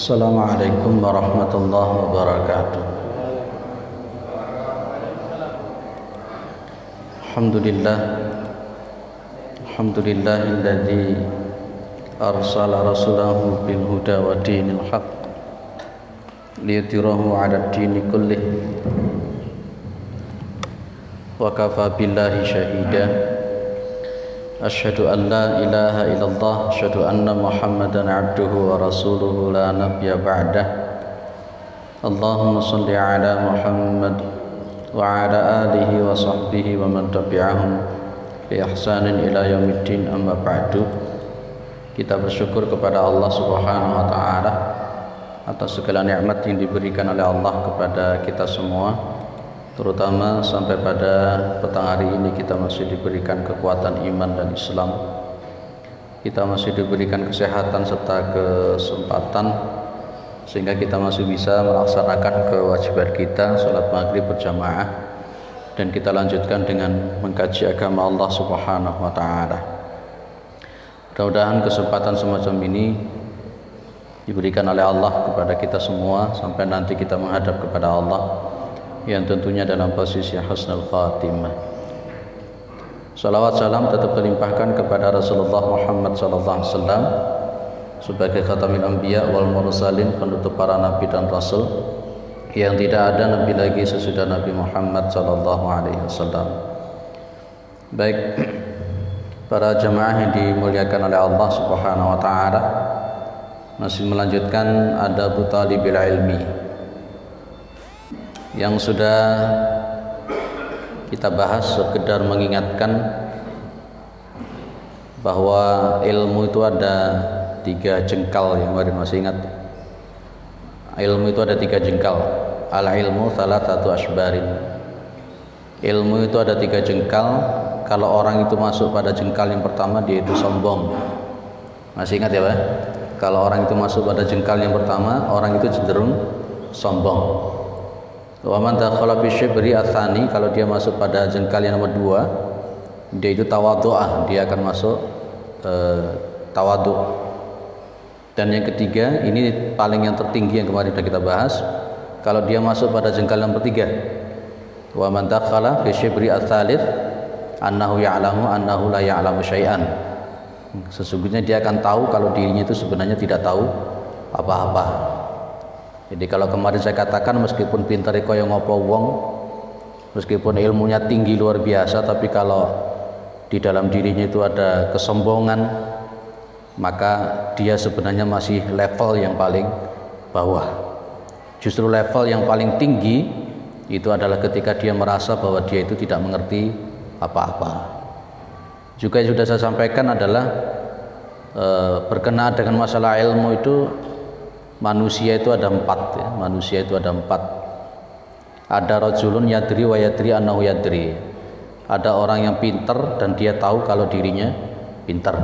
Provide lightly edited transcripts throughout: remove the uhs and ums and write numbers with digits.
Assalamualaikum warahmatullahi wabarakatuh. Alhamdulillahilladzi arsala rasulahu bil huda wa dinil haq liyudhhirahu 'ala ad-dini kullih wa kafa billahi shahida. Asyhadu an la ilaha illallah, asyhadu anna Muhammadan abduhu wa rasuluhu la nabiyya ba'dah. Allahumma shalli ala Muhammad wa ala alihi wa sahbihi wa man tabi'ahum bi ihsanin ila yaumiddin, amma ba'du. Kita bersyukur kepada Allah Subhanahu wa taala atas segala nikmat yang diberikan oleh Allah kepada kita semua, terutama sampai pada petang hari ini kita masih diberikan kekuatan iman dan Islam. Kita masih diberikan kesehatan serta kesempatan sehingga kita masih bisa melaksanakan kewajiban kita, salat maghrib berjamaah, dan kita lanjutkan dengan mengkaji agama Allah Subhanahu wa taala. Mudah-mudahan kesempatan semacam ini diberikan oleh Allah kepada kita semua sampai nanti kita menghadap kepada Allah yang tentunya dalam posisi husnul khatimah. Salawat salam tetap terlimpahkan kepada Rasulullah Muhammad SAW sebagai khatamil anbiya wal mursalin, penutup para nabi dan rasul, yang tidak ada nabi lagi sesudah Nabi Muhammad SAW. Baik, para jemaah yang dimuliakan oleh Allah Subhanahu wa taala, masih melanjutkan adab talibil ilmi yang sudah kita bahas, sekedar mengingatkan bahwa ilmu itu ada 3 jengkal. Yang kemarin masih ingat, ilmu itu ada 3 jengkal. Al ilmu thalathatu asbarin. Ilmu itu ada 3 jengkal. Kalau orang itu masuk pada jengkal yang pertama, dia itu sombong. Masih ingat ya Pak? Kalau orang itu masuk pada jengkal yang pertama, orang itu cenderung sombong. Wa man dakhala fi syibri atsani, kalau dia masuk pada jengkal yang nomor 2, dia itu tawadhu'ah, dia akan masuk tawadhu'. Dan yang ketiga, ini paling yang tertinggi yang kemarin sudah kita bahas, kalau dia masuk pada jengkal yang ketiga, wa man dakhala fi syibri atsalits annahu ya'lamu annahu la ya'lamu syai'an, sesungguhnya dia akan tahu kalau dirinya itu sebenarnya tidak tahu apa-apa. Jadi kalau kemarin saya katakan meskipun pintar kaya ngopo wong, meskipun ilmunya tinggi luar biasa, tapi kalau di dalam dirinya itu ada kesombongan, maka dia sebenarnya masih level yang paling bawah. Justru level yang paling tinggi itu adalah ketika dia merasa bahwa dia itu tidak mengerti apa-apa. Juga yang sudah saya sampaikan adalah berkenaan dengan masalah ilmu itu, manusia itu ada 4 ya. Manusia itu ada 4. Ada rajulun yadri wa yadri annahu yadri. Ada orang yang pintar dan dia tahu kalau dirinya pintar.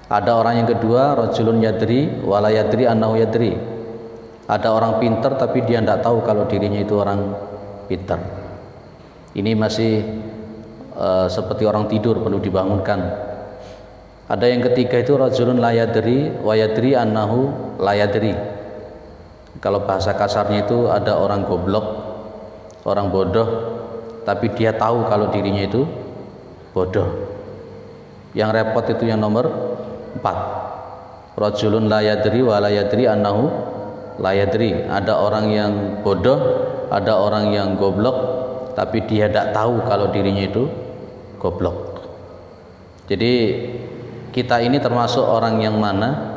Ada orang yang kedua, rajulun yadri wa la yadri annahu yadri. Ada orang pintar tapi dia tidak tahu kalau dirinya itu orang pintar. Ini masih seperti orang tidur, perlu dibangunkan. Ada yang ketiga itu rajulun la yadri wa yadri annahu la yadri. Kalau bahasa kasarnya itu ada orang goblok, orang bodoh, tapi dia tahu kalau dirinya itu bodoh. Yang repot itu yang nomor 4. Rajulun la yadri wa la yadri annahu la yadri. Ada orang yang bodoh, ada orang yang goblok, tapi dia tidak tahu kalau dirinya itu goblok. Jadi kita ini termasuk orang yang mana?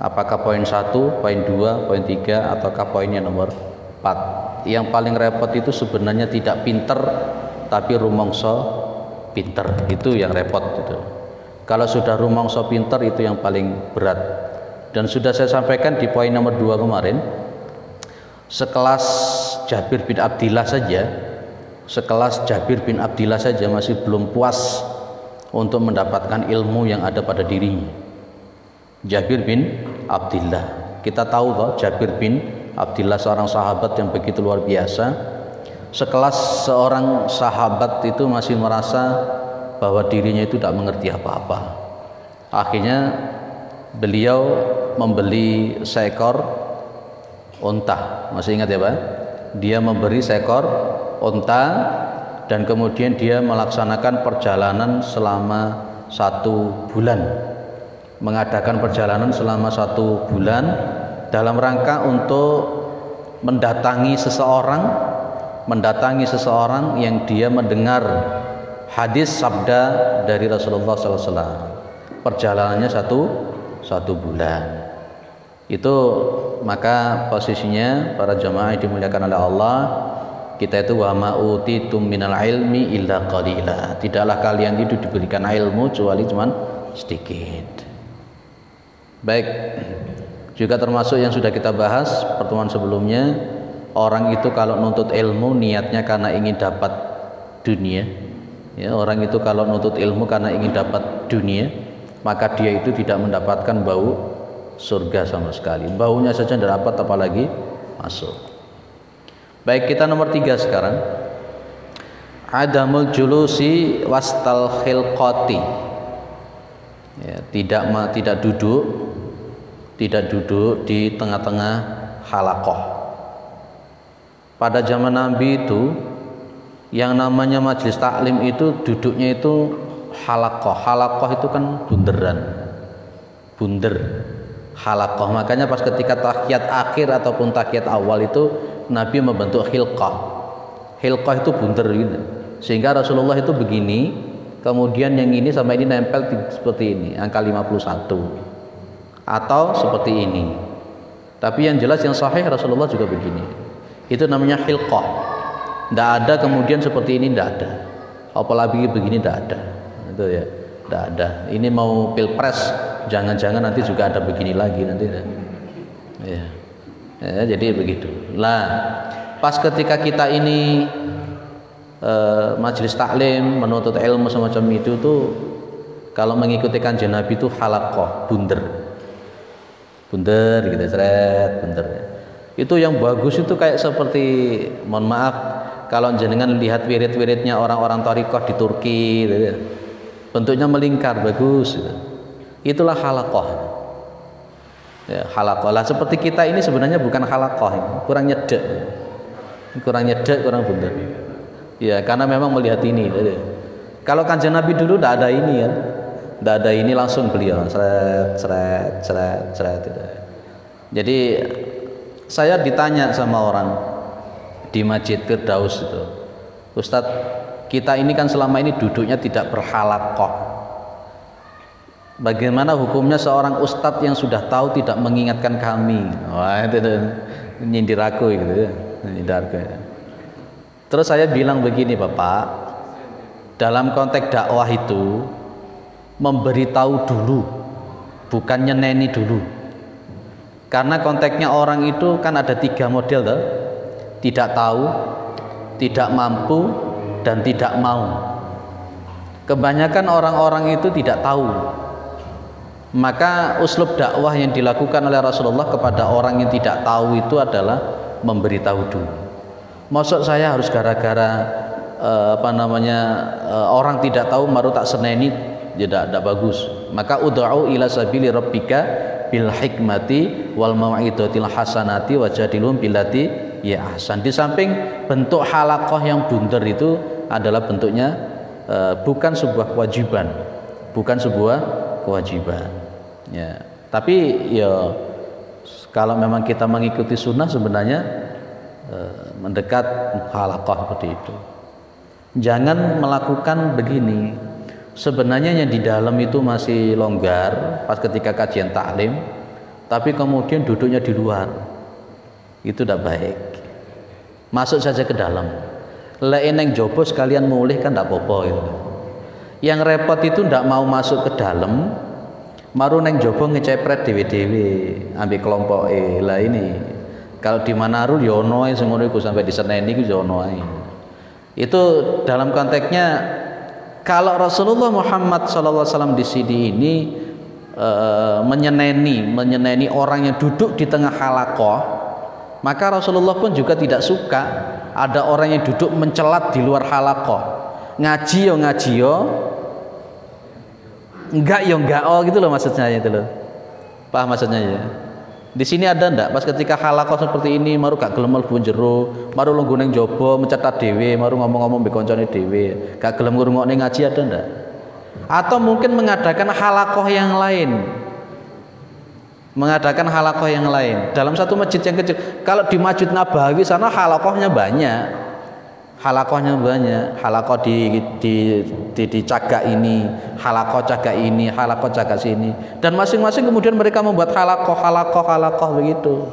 Apakah poin 1, poin 2, poin 3, ataukah poinnya nomor 4? Yang paling repot itu sebenarnya tidak pinter tapi rumangsa pinter, itu yang repot gitu. Kalau sudah rumangsa pinter itu yang paling berat. Dan sudah saya sampaikan di poin nomor 2 kemarin, sekelas Jabir bin Abdillah saja masih belum puas untuk mendapatkan ilmu yang ada pada dirinya. Jabir bin Abdillah, kita tahu toh, Jabir bin Abdillah seorang sahabat yang begitu luar biasa. Sekelas seorang sahabat itu masih merasa bahwa dirinya itu tidak mengerti apa-apa. Akhirnya beliau membeli seekor unta. Masih ingat ya Pak? Dia memberi seekor unta dan kemudian dia melaksanakan perjalanan selama 1 bulan, mengadakan perjalanan selama 1 bulan dalam rangka untuk mendatangi seseorang yang dia mendengar hadis sabda dari Rasulullah SAW. Perjalanannya satu bulan. Itu maka posisinya para jamaah yang dimuliakan oleh Allah, kita itu wa ma utitum minal ilmi illa qalila. Tidaklah kalian itu diberikan ilmu kecuali cuman sedikit. Baik. Juga termasuk yang sudah kita bahas pertemuan sebelumnya, orang itu kalau nuntut ilmu niatnya karena ingin dapat dunia. Ya, orang itu kalau nuntut ilmu karena ingin dapat dunia, maka dia itu tidak mendapatkan bau surga sama sekali. Baunya saja tidak dapat, apalagi masuk. Baik, kita nomor 3 sekarang. Adamul julusi wastal khilqati. Ya, tidak duduk di tengah-tengah halaqah. Pada zaman Nabi itu yang namanya majelis taklim itu duduknya itu halaqah. Halaqah itu kan bunder halaqah. Makanya pas ketika tahiyat akhir ataupun tahiyat awal itu Nabi membentuk hilqah. Hilqah itu bunder gitu. Sehingga Rasulullah itu begini, kemudian yang ini sama ini nempel seperti ini, angka 51. Atau seperti ini. Tapi yang jelas yang sahih Rasulullah juga begini. Itu namanya hilqah. Tidak ada kemudian seperti ini, tidak ada. Apalagi begini, tidak ada. Itu ya, tidak ada. Ini mau pilpres, jangan-jangan nanti juga ada begini lagi nanti. Ya. Ya, jadi begitu. Lah, pas ketika kita ini majelis taklim menuntut ilmu semacam itu tuh, kalau mengikuti kanjeng Nabi itu halaqah, bunder gitu, bunder. Itu yang bagus itu kayak seperti, mohon maaf kalau jenengan lihat wirid-wiridnya orang-orang thariqah di Turki gitu, bentuknya melingkar, bagus gitu. Itulah halaqah. Ya, halaqah. Lah seperti kita ini sebenarnya bukan halaqah, kurang nyedek, kurang bunder. Ya, karena memang melihat ini gitu. Kalau kanjeng Nabi dulu tidak ada ini ya. Tidak ada ini, langsung beliau seret gitu. Jadi saya ditanya sama orang di Masjid Firdaus itu, Ustadz, kita ini kan selama ini duduknya tidak berhalaqah. Bagaimana hukumnya seorang ustadz yang sudah tahu tidak mengingatkan kami? Wah, itu nyindir aku gitu ya. Terus saya bilang begini, Bapak, dalam konteks dakwah itu memberitahu dulu, bukan nyeneni dulu. Karena konteksnya orang itu kan ada 3 model toh. Tidak tahu, tidak mampu, dan tidak mau. Kebanyakan orang-orang itu tidak tahu. Maka uslub dakwah yang dilakukan oleh Rasulullah kepada orang yang tidak tahu itu adalah memberitahu dulu. Maksud saya harus gara-gara orang tidak tahu baru tak seneni, tidak bagus. Maka ud'u ila sabili rabbika bil hikmati wal mau'izatil hasanati wajadilhum billati ya ahsan. Di samping bentuk halaqah yang bunder itu adalah bentuknya bukan sebuah kewajiban, ya. Tapi ya kalau memang kita mengikuti sunnah sebenarnya mendekat halaqah seperti itu. Jangan melakukan begini. Sebenarnya yang di dalam itu masih longgar pas ketika kajian taklim, tapi kemudian duduknya di luar. Itu tidak baik. Masuk saja ke dalam. Neng jobo sekalian mulih kan tidak apa-apa gitu. Yang repot itu tidak mau masuk ke dalam, maru neng jobo ngecepret dewe-dewe ambil kelompok lah ini. Kalau di Manarul yono semono iku sampai di Senen iku yono ae. Itu dalam konteksnya kalau Rasulullah Muhammad SAW di sini ini menyeneni orang yang duduk di tengah halaqah, maka Rasulullah pun juga tidak suka ada orang yang duduk mencelat di luar halaqah. Ngaji yo, enggak yo enggak, oh gitu loh maksudnya itu loh. Paham maksudnya ya? Di sini ada ndak pas ketika halaqah seperti ini maru gak gelem mlebu jero, maru lungguh ning jaba mencetat dhewe, maru ngomong-ngomong mbek kancane dhewe, gak gelem ngrungokne ngaji ada ndak? Atau mungkin mengadakan halaqah yang lain. Mengadakan halaqah yang lain dalam satu masjid yang kecil. Kalau di Masjid Nabawi sana halaqahnya banyak. Halaqahnya banyak, halaqah di cagak ini, halaqah cagak ini, halaqah cagak sini, dan masing-masing kemudian mereka membuat halaqah begitu.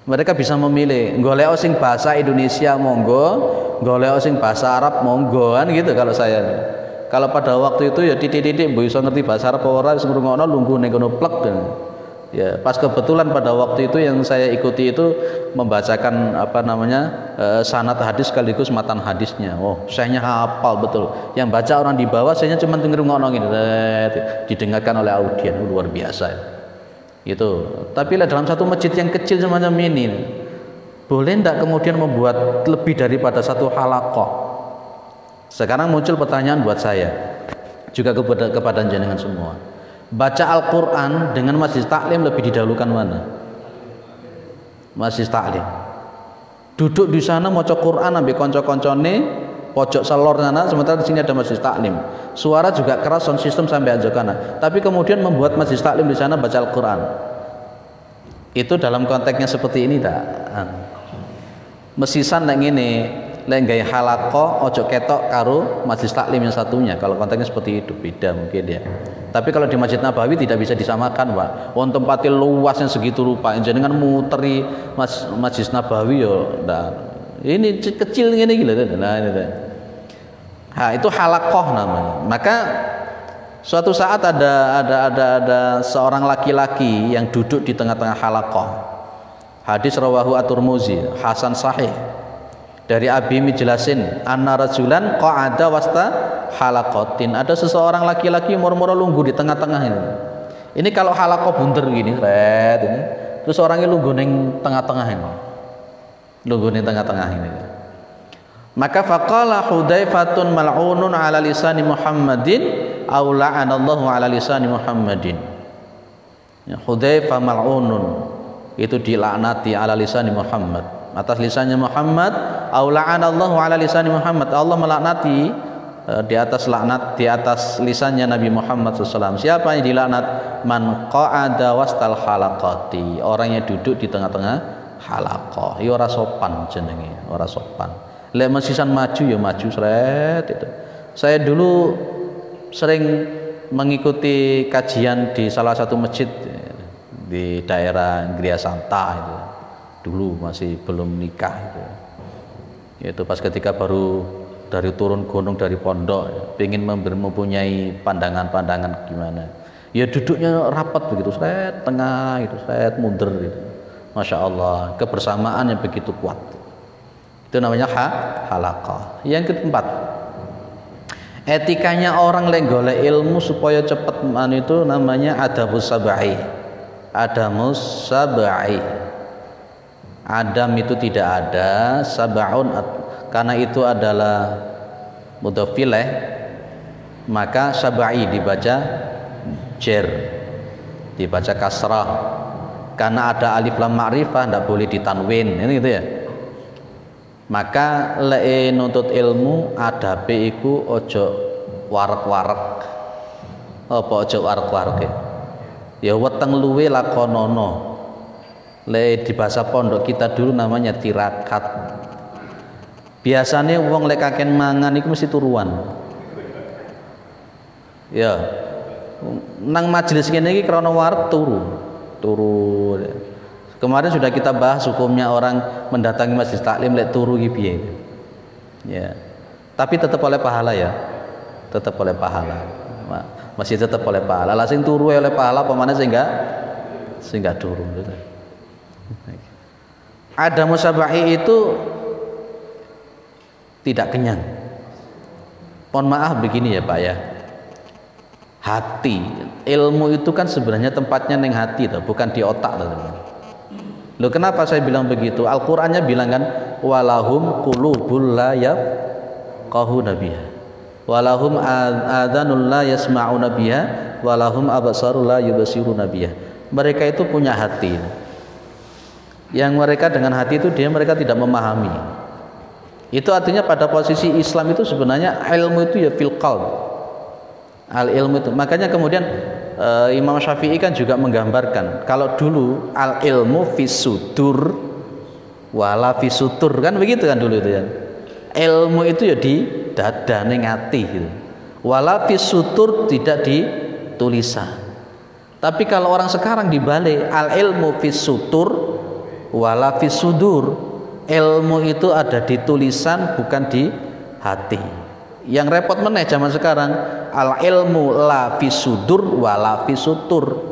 Mereka bisa memilih, golek sing bahasa Indonesia monggo, golek sing bahasa Arab monggo, kan gitu. Kalau saya, kalau pada waktu itu ya titik-titik mbok iso ngerti bahasa Arab ora wis ngrungokno lungguh ning kono plek. Ya, pas kebetulan pada waktu itu yang saya ikuti itu membacakan sanad hadis sekaligus matan hadisnya. Oh, sayanya hafal betul. Yang baca orang di bawah, sayanya cuma ngrungokno ngene, didengarkan oleh audien, luar biasa. Itu. Tapi dalam satu masjid yang kecil semacam ini, boleh ndak kemudian membuat lebih daripada satu halaqah? Sekarang muncul pertanyaan buat saya, juga kepada jenengan semua. Baca Al-Quran dengan majlis taklim lebih didahulukan mana? Majlis taklim. Duduk di sana maca Quran ambil konco-koncone pojok salor sana, sementara di sini ada majlis taklim. Suara juga keras, sound system sampai anjokana. Tapi kemudian membuat majlis taklim di sana baca Al-Quran. Itu dalam konteksnya seperti ini tak? Mesisan nang ngene, lek gawe halaqah ojo ketok karo majlis taklim yang satunya. Kalau konteksnya seperti itu beda mungkin ya. Tapi kalau di Masjid Nabawi tidak bisa disamakan, Pak. Wong tempatnya luasnya segitu rupa, jenengan muteri Masjid Nabawi yo. Nah, ini kecil ngene iki lho. Nah, itu halaqah namanya. Maka suatu saat ada seorang laki-laki yang duduk di tengah-tengah halaqah. Hadis rawahu at-Tirmidzi, hasan sahih. Dari Abi Mijlasin, anna rajulan qa'ada wasta halaqatin. Ada seseorang laki-laki moro-moro lungguh di tengah-tengah ini. Ini kalau halaqah bunder gini, red ini. Terus orangnya lungguh ning tengah-tengah ini. Lungguh ning tengah-tengah ini. Maka faqala Hudaifatun mal'unun ala lisani Muhammadin aw la'anallahu ala lisani Muhammadin. Ya, Hudaifah mal'unun itu dilaknati ala lisani Muhammad. Atas lisannya Muhammad, au la'anallahu ala lisani Muhammad, Allah melaknati di atas laknat di atas lisannya Nabi Muhammad SAW. Siapa yang dilaknat? Man qa'ada wastal halaqati, orang yang duduk di tengah-tengah halaqah. Ya ora sopan jenenge, ora sopan. Lek mesisan maju ya maju sret itu. Saya dulu sering mengikuti kajian di salah satu masjid di daerah Gria Santa itu. Dulu masih belum nikah itu. Yaitu pas ketika baru dari turun gunung dari pondok, ingin mempunyai pandangan-pandangan gimana. Ya duduknya rapat begitu, set tengah itu, set mundur gitu. Masya Allah, kebersamaan yang begitu kuat. Itu namanya halaqah. Yang keempat, etikanya orang yang golek ilmu supaya cepat itu namanya adabus sab'i. Adamus sab'i. Adam itu tidak ada, sab'un karena itu adalah mudhafileh, maka sab'i dibaca jer, dibaca kasrah. Karena ada alif lam ma'rifah tidak boleh ditanwin, ini gitu ya. Maka le nuntut ilmu adabe iku ojo warek-warek. Apa ojo warek-warek? Ya weteng luwe lakonono. Le di bahasa pondok kita dulu namanya tirakat. Biasanya wong lek kaken mangan iku mesti turuan. Ya. Nang majelis ngene iki krana wareg turu. Kemarin sudah kita bahas hukumnya orang mendatangi majelis taklim lek turu iki piye. Ya. Tapi tetap oleh pahala ya. Tetap oleh pahala. Masih tetap oleh pahala. Lah sing turu oleh pahala pemane sing enggak turu. Ada musabahi itu tidak kenyang. Mohon maaf begini ya Pak ya. Hati, ilmu itu kan sebenarnya tempatnya neng hati tuh, bukan di otak tuh. Loh kenapa saya bilang begitu? Al-Qur'annya bilang kan walahum qulubul la yafqahuna biha. Walahum adhanul la yasma'una biha, walahum absarul la yubsiruna biha. mereka itu punya hati. Yang mereka dengan hati itu mereka tidak memahami. Itu artinya pada posisi Islam itu sebenarnya ilmu itu ya fil qalb. Al ilmu itu. Makanya kemudian Imam Syafi'i kan juga menggambarkan kalau dulu al ilmu fis sudur wala fis sutur, kan begitu kan dulu itu ya. Ilmu itu ya di dada ning ati gitu. Wala fis sutur, tidak di tulisan. Tapi kalau orang sekarang dibalik, al ilmu fis sutur wala fis sudur, ilmu itu ada di tulisan bukan di hati. Yang repot meneh zaman sekarang, al ilmu la fis sudur wala fis sutur.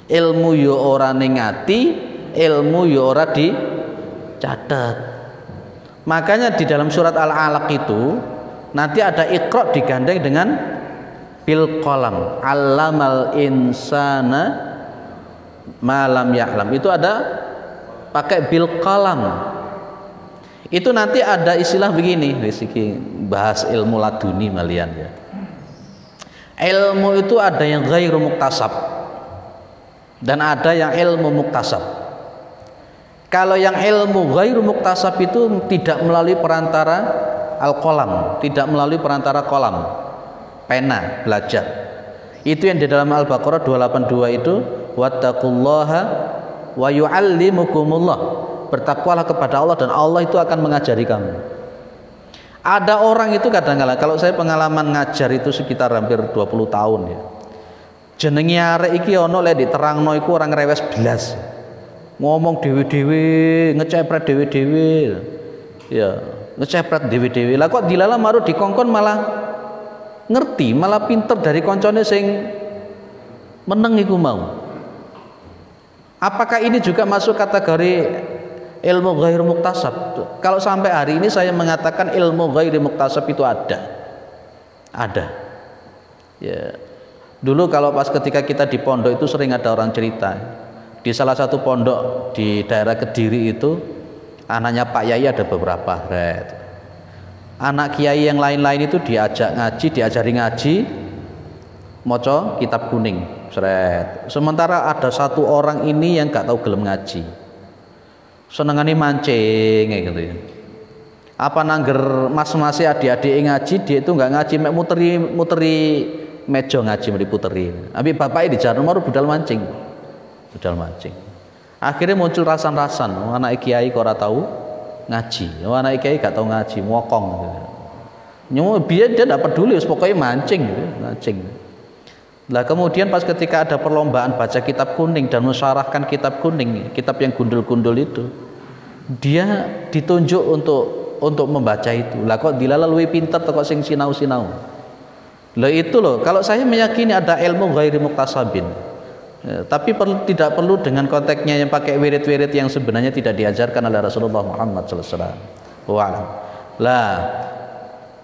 Ilmu yo ora ning ati, ilmu yo ora dicatat. Makanya di dalam surat Al-Alaq itu nanti ada iqra digandeng dengan bil qalam, allamal insana ma lam ya'lam. Itu ada pakai bil qalam. Itu nanti ada istilah begini, bahas ilmu laduni malian ya. Ilmu itu ada yang ghairu muktasab dan ada yang ilmu muktasab. Kalau yang ilmu ghairu muktasab itu tidak melalui perantara al-qalam, tidak melalui perantara qalam, pena, belajar. Itu yang di dalam Al-Baqarah 282 itu, wattaqullaha wa yu'allimukumullah, bertakwalah kepada Allah dan Allah itu akan mengajari kamu. Ada orang itu kadang-kala, kalau saya pengalaman ngajar itu sekitar hampir 20 tahun ya, jenenge arek iki ana lek diterangno iku orang rewes belas, ngomong dewe-dewe, ngecepret dewe-dewe ya, ngecepret dewe-dewe. Lah kok dilala maru dikongkon malah ngerti, malah pinter dari koncone sing meneng iku mau. Apakah ini juga masuk kategori ilmu ghair muktasab? Kalau sampai hari ini saya mengatakan ilmu ghair muktasab itu ada. Ya. Dulu kalau pas ketika kita di pondok itu sering ada orang cerita. Di salah satu pondok di daerah Kediri itu anaknya Pak Yai ada beberapa. Anak kiai yang lain-lain itu diajak ngaji, diajari ngaji, moco kitab kuning. Sementara ada satu orang ini yang gak tahu gelem ngaji, senengane mancing gitu ya. Apa nangger mas-mase adik-adik ngaji, dia itu nggak ngaji, mek muteri meja ngaji meliputeri. Abi bapaknya di jalan maru budal mancing. Akhirnya muncul rasan-rasan, anak kiai kok ora tahu ngaji, anak kiai gak tahu ngaji, ngokong gitu. Nyoba biar dia tidak peduli, pokoknya mancing gitu, mancing. Lah kemudian pas ketika ada perlombaan baca kitab kuning dan mensyarahkan kitab kuning, kitab yang gundul-gundul itu, dia ditunjuk untuk membaca itu. Lah kok dilala luwih pinter kok sing sinau-sinau. Lah itu loh, kalau saya meyakini ada ilmu ghairi muktasabin. Ya, tapi tidak perlu dengan konteksnya yang pakai wirid-wirid yang sebenarnya tidak diajarkan oleh Rasulullah Muhammad SAW. Lah,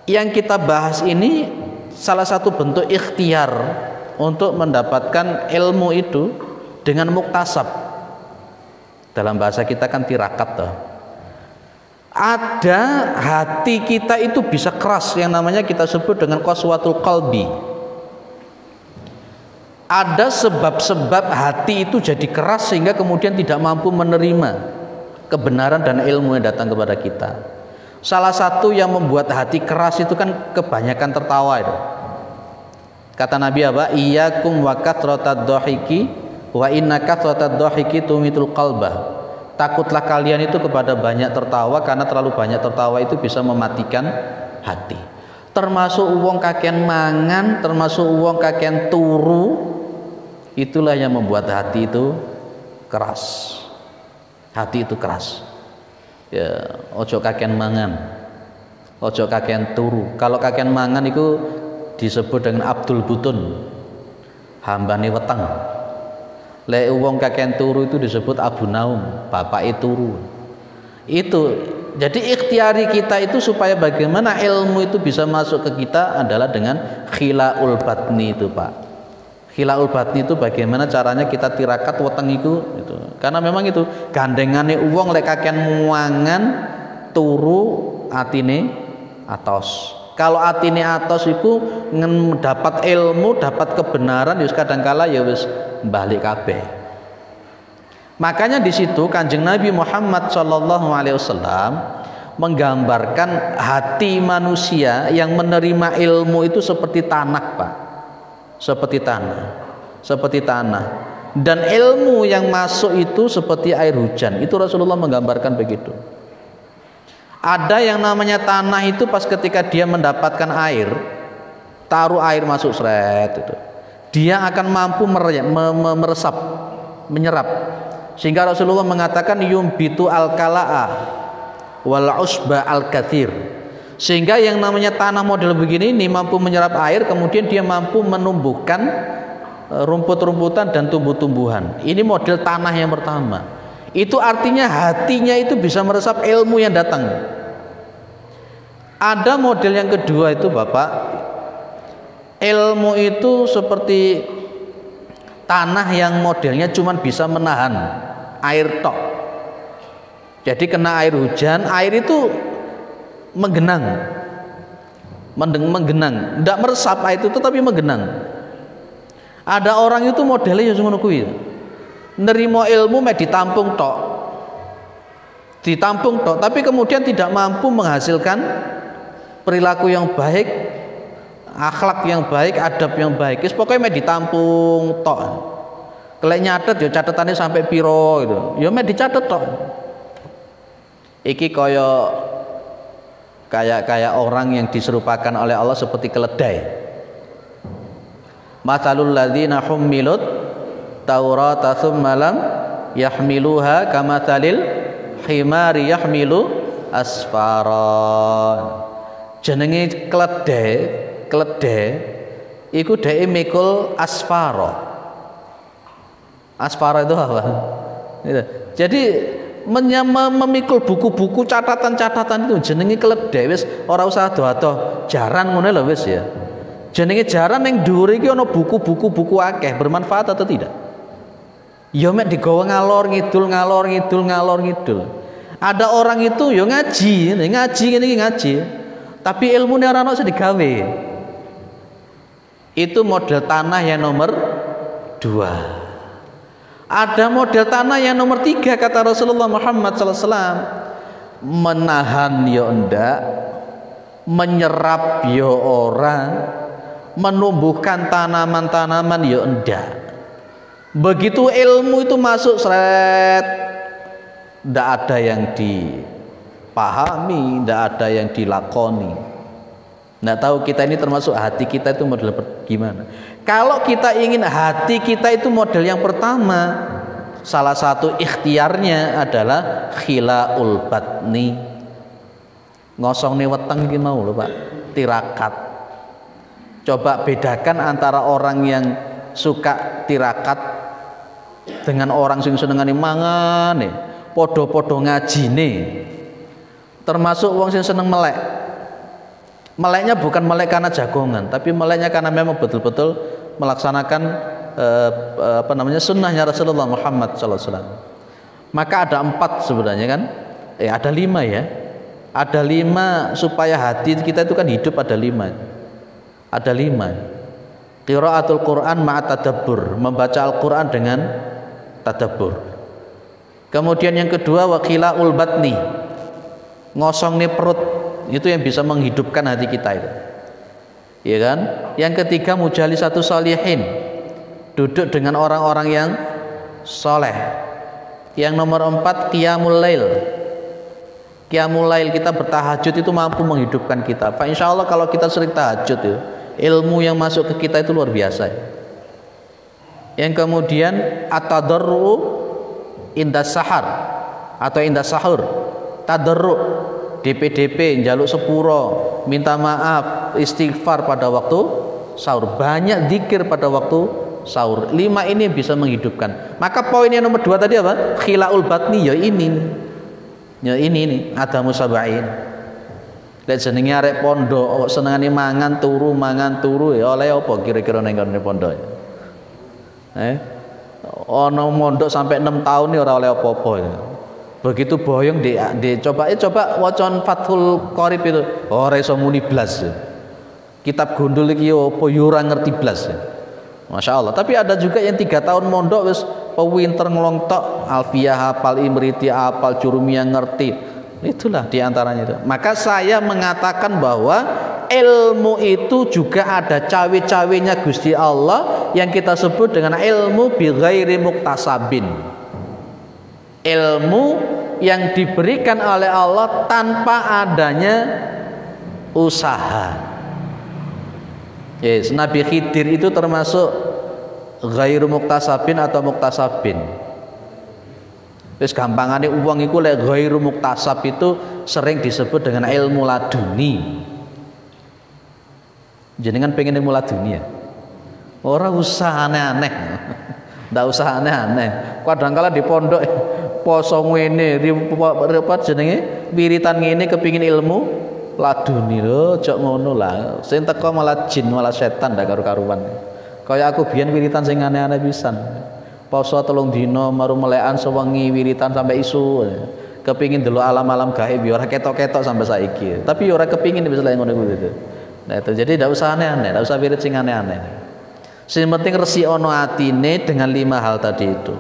yang kita bahas ini salah satu bentuk ikhtiar untuk mendapatkan ilmu itu dengan muktasab. Dalam bahasa kita kan tirakat toh. Ada hati kita itu bisa keras, yang namanya kita sebut dengan qaswatul qalbi. Ada sebab-sebab hati itu jadi keras sehingga kemudian tidak mampu menerima kebenaran dan ilmu yang datang kepada kita. Salah satu yang membuat hati keras itu kan kebanyakan tertawa itu. Kata Nabi apa? Iyyakum wa kathratad dhahiki wa inna kathratad dhahiki tumitul qalbah. Takutlah kalian itu kepada banyak tertawa, karena terlalu banyak tertawa itu bisa mematikan hati. Termasuk wong kakean mangan, termasuk wong kakean turu, itulah yang membuat hati itu keras. Hati itu keras. Ya, ojo kakean mangan, ojo kakean turu. Kalau kakean mangan itu disebut dengan Abdul Butun, hambane weteng. Lek wong kakean turu itu disebut Abu Naum, bapake turu. Itu jadi ikhtiari kita itu supaya bagaimana ilmu itu bisa masuk ke kita adalah dengan khilaul batni itu, Pak. Khilaul batni itu bagaimana caranya kita tirakat weteng itu. Karena memang itu gandengane wong lek kakean muangan turu atine atos. Kalau atine atos itu dapat ilmu, dapat kebenaran, ya kadangkala ya wis balik kabeh. Makanya di situ Kanjeng Nabi Muhammad SAW menggambarkan hati manusia yang menerima ilmu itu seperti tanah, Pak. Seperti tanah. Dan ilmu yang masuk itu seperti air hujan. Itu Rasulullah menggambarkan begitu. Ada yang namanya tanah itu pas ketika dia mendapatkan air, taruh air masuk seret itu, dia akan mampu meresap, menyerap. Sehingga Rasulullah mengatakan yumbitu al-kala'a wal usba al-kathir. Sehingga yang namanya tanah model begini ini mampu menyerap air, kemudian dia mampu menumbuhkan rumput-rumputan dan tumbuh-tumbuhan. Ini model tanah yang pertama. Itu artinya hatinya itu bisa meresap ilmu yang datang. Ada model yang kedua itu Bapak, ilmu itu seperti tanah yang modelnya cuma bisa menahan air tok. Jadi kena air hujan, air itu menggenang, tidak meresap air itu tapi menggenang. Ada orang itu modelnya yang ngono kuwi. Nerima ilmu ditampung tok. Tapi kemudian tidak mampu menghasilkan perilaku yang baik, akhlak yang baik, adab yang baik. Pokoknya ditampung tok. Kelek nyatet ya catatannya sampai piro gitu. Ya dicatet tok. Iki kayak orang yang diserupakan oleh Allah seperti keledai. Mathalul ladzina hummilut Taurata tsumma lam yahmiluha kamathalil himari yahmilu asfara. Jenenge keledai iku dhek mikul asfara. Asfara itu apa? Jadi memikul buku-buku catatan-catatan itu jenenge keledai. Wis ora usah ado-ado jaran ngono lho wis ya. Jenenge jaran ning dhuwur iki ana buku-buku akeh, bermanfaat atau tidak? Ya mek digawa ngalor ngidul. Ada orang itu ya ngaji ngene iki ngaji. Tapi ilmune ora ono sing digawe. Itu model tanah yang nomor 2. Ada model tanah yang nomor 3 kata Rasulullah Muhammad SAW. Menahan ya ndak, menyerap ya ora, menumbuhkan tanaman-tanaman ya enggak. Begitu ilmu itu masuk seret, enggak ada yang dipahami, enggak ada yang dilakoni. Enggak tahu kita ini termasuk hati kita itu model gimana. Kalau kita ingin hati kita itu model yang pertama, salah satu ikhtiarnya adalah khilaul batni. Ngosong nih weteng iki mau lho Pak, tirakat. Coba bedakan antara orang yang suka tirakat dengan orang sing senengane mangan nih, podo-podo ngajine. Termasuk wong sing seneng melek. Meleknya bukan melek karena jagongan, tapi meleknya karena memang betul-betul melaksanakan sunnahnya Rasulullah Muhammad SAW. Maka ada 4 sebenarnya kan? Ada 5 ya. Ada 5 supaya hati kita itu kan hidup, ada 5. Ada 5. Qiraatul Quran ma'at tadabbur, membaca Al-Quran dengan tadabbur. Kemudian yang kedua waqilaul batni, ngosong nih perut, itu yang bisa menghidupkan hati kita itu. Ya kan? Yang ketiga mujalisatu sholihin, duduk dengan orang-orang yang soleh. Yang nomor 4 qiyamul lail. Qiyamul lail, kita bertahajud itu mampu menghidupkan kita. Pak, insya Allah kalau kita sering tahajud itu, ilmu yang masuk ke kita itu luar biasa. Yang kemudian at-tadarru indas sahar atau indas sahur. Tadarru, DP njaluk sepuro, minta maaf, istighfar pada waktu sahur, banyak zikir pada waktu sahur. 5 ini bisa menghidupkan. Maka poin yang nomor 2 tadi apa? Khilaul batni, ya ini nih adamu sabain. Lek jenenge arek pondok senengane mangan turu ya oleh apa kira-kira ning ngene pondok. Ono mondok sampai 6 tahun nih ora oleh apa-apa ya. Begitu boyong coba wacan Fathul Qorib itu ora iso muni blas ya. Kitab gundul iki apa yo ora ngerti blas ya. Masya Allah. Tapi ada juga yang 3 tahun mondok wis pewinter ngelongtok, alfiah hafal, imriti hafal, jurumiyah ngerti. Itulah diantaranya itu. Maka saya mengatakan bahwa ilmu itu juga ada cawe-cawenya Gusti Allah yang kita sebut dengan ilmu bi ghairi muktasabin. Ilmu yang diberikan oleh Allah tanpa adanya usaha. Yes, Nabi Khidir itu termasuk ghairu muktasabin atau muktasabin. Terus gampangane uang itu lek ghairu muktasab itu sering disebut dengan ilmu laduni. Jenengan pengen ilmu laduni ya? Ora usah aneh-aneh. Ndak usah aneh-aneh. Kadang-kala di pondok poso ngene, apa jenenge? Wiritan ngene kepingin ilmu laduni lho, jok ngono lah. Sing teko malah jin, malah setan ndak karu-karuan. Kaya aku biyen wiritan sing aneh-aneh pisan. Poso 3 dina maru melekan sewengi wiritan sampai isu. Kepingin delok alam-alam gaib ya ora ketok-ketok sampai saiki. Tapi ya ora kepingin bisa lek ngono gitu. Nah itu jadi ndak usah aneh-aneh, ndak usah wirid sing aneh-aneh. Sing penting resi ono atine dengan 5 hal tadi itu.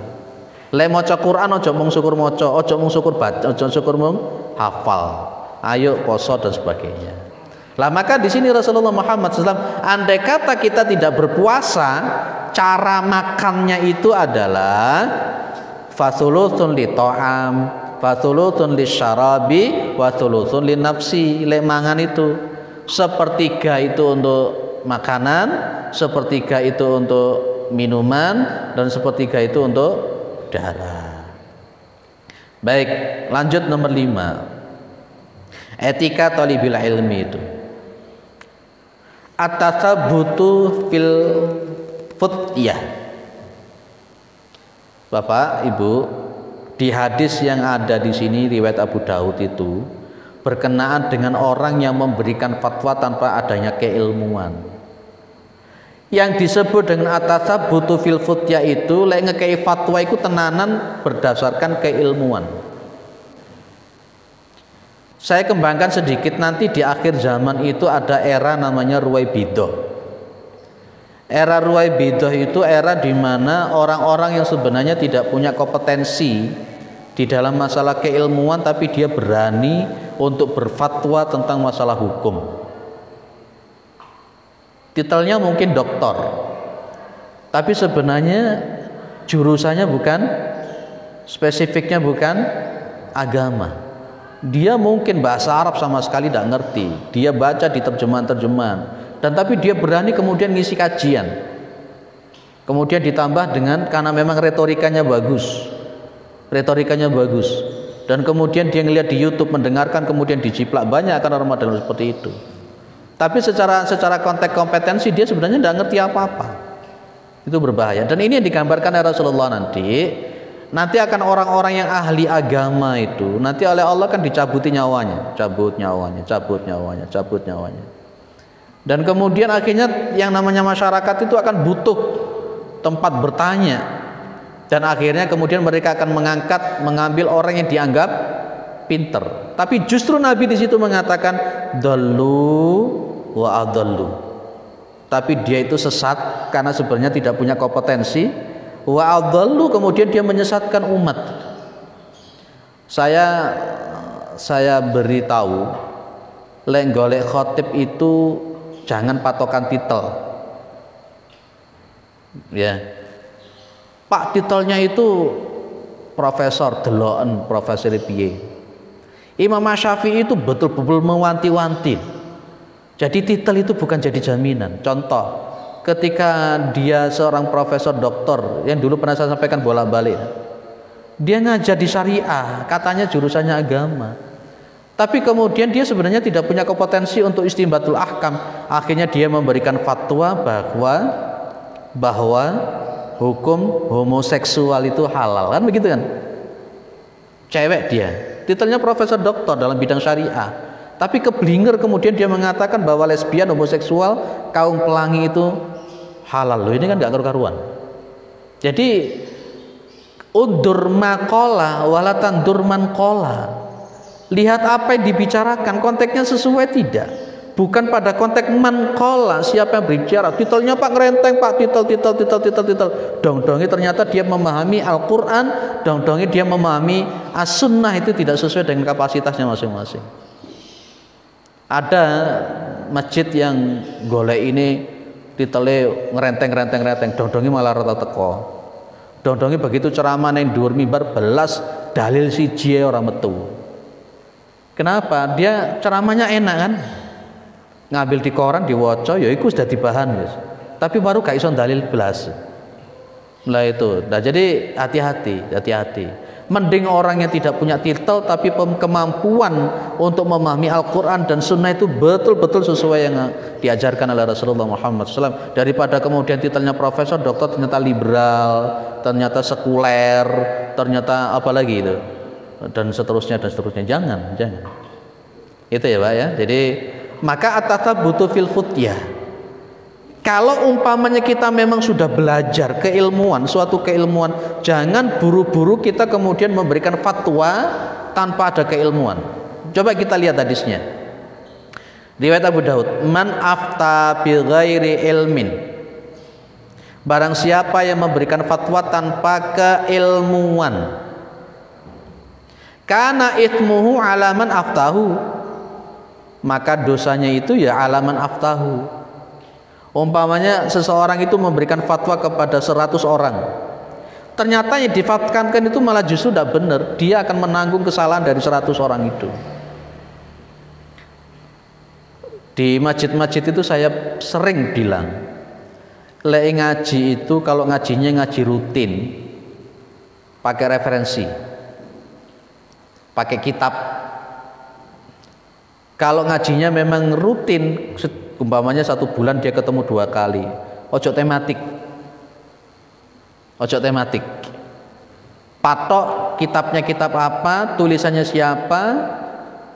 Lek maca Quran aja mung syukur maca, aja mung syukur baca, aja syukur mung hafal. Ayo poso dan sebagainya. Lah maka di sini Rasulullah Muhammad SAW, andai kata kita tidak berpuasa, cara makannya itu adalah fathulutsun li ta'am, fathulutsun li syarabi, wa thulutsun li nafsi. Lek mangan itu sepertiga itu untuk makanan, sepertiga itu untuk minuman, dan sepertiga itu untuk darah. Baik, lanjut nomor 5. Etika thalibil ilmi itu at-tathabbutu fil futyah. Bapak, Ibu, di hadis yang ada di sini riwayat Abu Daud itu berkenaan dengan orang yang memberikan fatwa tanpa adanya keilmuan. Yang disebut dengan at-tathabbutu fil futyah itu lek ngekei fatwa itu tenanan berdasarkan keilmuan. Saya kembangkan sedikit, nanti di akhir zaman itu ada era namanya Ruwaibidah. Era Ruwaibidah itu era di mana orang-orang yang sebenarnya tidak punya kompetensi di dalam masalah keilmuan, tapi dia berani untuk berfatwa tentang masalah hukum. Titelnya mungkin doktor, tapi sebenarnya jurusannya bukan, spesifiknya bukan agama. Dia mungkin bahasa Arab sama sekali tidak ngerti. Dia baca di terjemahan-terjemahan, dan tapi dia berani kemudian ngisi kajian. Kemudian ditambah dengan karena memang retorikanya bagus. Retorikanya bagus. Dan kemudian dia ngelihat di YouTube, mendengarkan, kemudian dijiplak. Banyak akan orang model seperti itu. Tapi secara konteks kompetensi dia sebenarnya tidak ngerti apa-apa. Itu berbahaya. Dan ini yang digambarkan oleh Rasulullah nanti. Nanti akan orang-orang yang ahli agama itu nanti oleh Allah kan dicabuti nyawanya, cabut nyawanya, cabut nyawanya, cabut nyawanya. Dan kemudian akhirnya yang namanya masyarakat itu akan butuh tempat bertanya. Dan akhirnya kemudian mereka akan mengambil orang yang dianggap pinter. Tapi justru Nabi di situ mengatakan dallu wa adallu. Tapi dia itu sesat karena sebenarnya tidak punya kompetensi. Wa adallu, kemudian dia menyesatkan umat. Saya beritahu, lek golek khotib itu jangan patokan titel. Ya. Pak, titelnya itu profesor deloken, profesor piye. Imam Syafi'i itu betul-betul mewanti-wanti. Jadi titel itu bukan jadi jaminan. Contoh, ketika dia seorang profesor doktor yang dulu pernah saya sampaikan bolak-balik, dia ngajar di syariah, katanya jurusannya agama, tapi kemudian dia sebenarnya tidak punya kompetensi untuk istinbatul ahkam. Akhirnya dia memberikan fatwa bahwa hukum homoseksual itu halal, kan begitu kan? Cewek dia, titelnya profesor doktor dalam bidang syariah, tapi keblinger kemudian dia mengatakan bahwa lesbian, homoseksual, kaum pelangi itu halal. Loh, ini kan gak karu-karuan. Jadi udur maqala walatan durman qala. Lihat apa yang dibicarakan, konteksnya sesuai tidak. Bukan pada konteks man qala, siapa yang berbicara, titelnya Pak ngerenteng Pak, titel. Dong-dongi ternyata dia memahami Al-Qur'an, dong-dongi dia memahami As-Sunnah, itu tidak sesuai dengan kapasitasnya masing-masing. Ada masjid yang golek ini titelnya ngerenteng, dong-dongi malah rata teko. Dong-dongi begitu ceramah neng dhuwur mimbar belas dalil siji orang metu. Kenapa? Dia ceramahnya enak kan? Ngambil di koran diwaca ya iku sudah dibahan wis. Tapi baru gak iso dalil belas. Lah itu. Nah, jadi hati-hati. Mending orang yang tidak punya titel tapi kemampuan untuk memahami Al-Qur'an dan Sunnah itu betul-betul sesuai yang diajarkan oleh Rasulullah Muhammad SAW, daripada kemudian titelnya profesor, doktor ternyata liberal, ternyata sekuler, ternyata apa lagi itu. Dan seterusnya. Jangan. Itu ya Pak ya. Jadi maka at-tathabbutu fil futyah. Kalau umpamanya kita memang sudah belajar keilmuan, suatu keilmuan, jangan buru-buru kita kemudian memberikan fatwa tanpa ada keilmuan. Coba kita lihat hadisnya. Riwayat Abu Daud, man afta bi ghairi ilmin. Barang siapa yang memberikan fatwa tanpa keilmuan, kana ithmuhu ala man aftahu, maka dosanya itu ya alaman aftahu. Umpamanya seseorang itu memberikan fatwa kepada 100 orang, ternyata yang difatwakan itu malah justru tidak benar, dia akan menanggung kesalahan dari 100 orang itu. Di masjid-masjid itu saya sering bilang, ngaji itu kalau ngajinya ngaji rutin, pakai referensi, pakai kitab. Kalau ngajinya memang rutin, umpamanya 1 bulan dia ketemu 2 kali, ojo tematik. Patok kitabnya kitab apa, tulisannya siapa,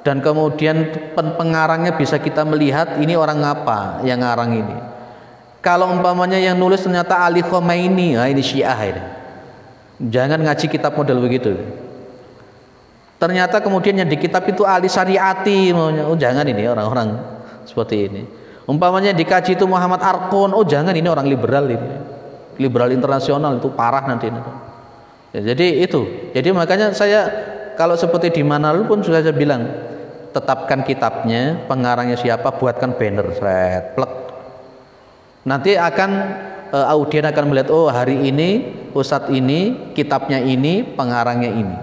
dan kemudian pengarangnya bisa kita melihat ini orang apa yang ngarang ini. Kalau umpamanya yang nulis ternyata Ali Khomeini, nah ini Syiah ini. Jangan ngaji kitab model begitu. Ternyata kemudian yang di kitab itu ahli syariati, oh jangan ini orang-orang seperti ini. Umpamanya dikaji itu Muhammad Arkun, oh jangan ini orang liberal ini, liberal internasional, itu parah nanti. Ya, jadi itu. Jadi makanya saya kalau seperti di mana pun sudah saya bilang, tetapkan kitabnya, pengarangnya siapa, buatkan banner, plek. Nanti akan audien akan melihat, oh hari ini ustadz ini, kitabnya ini, pengarangnya ini.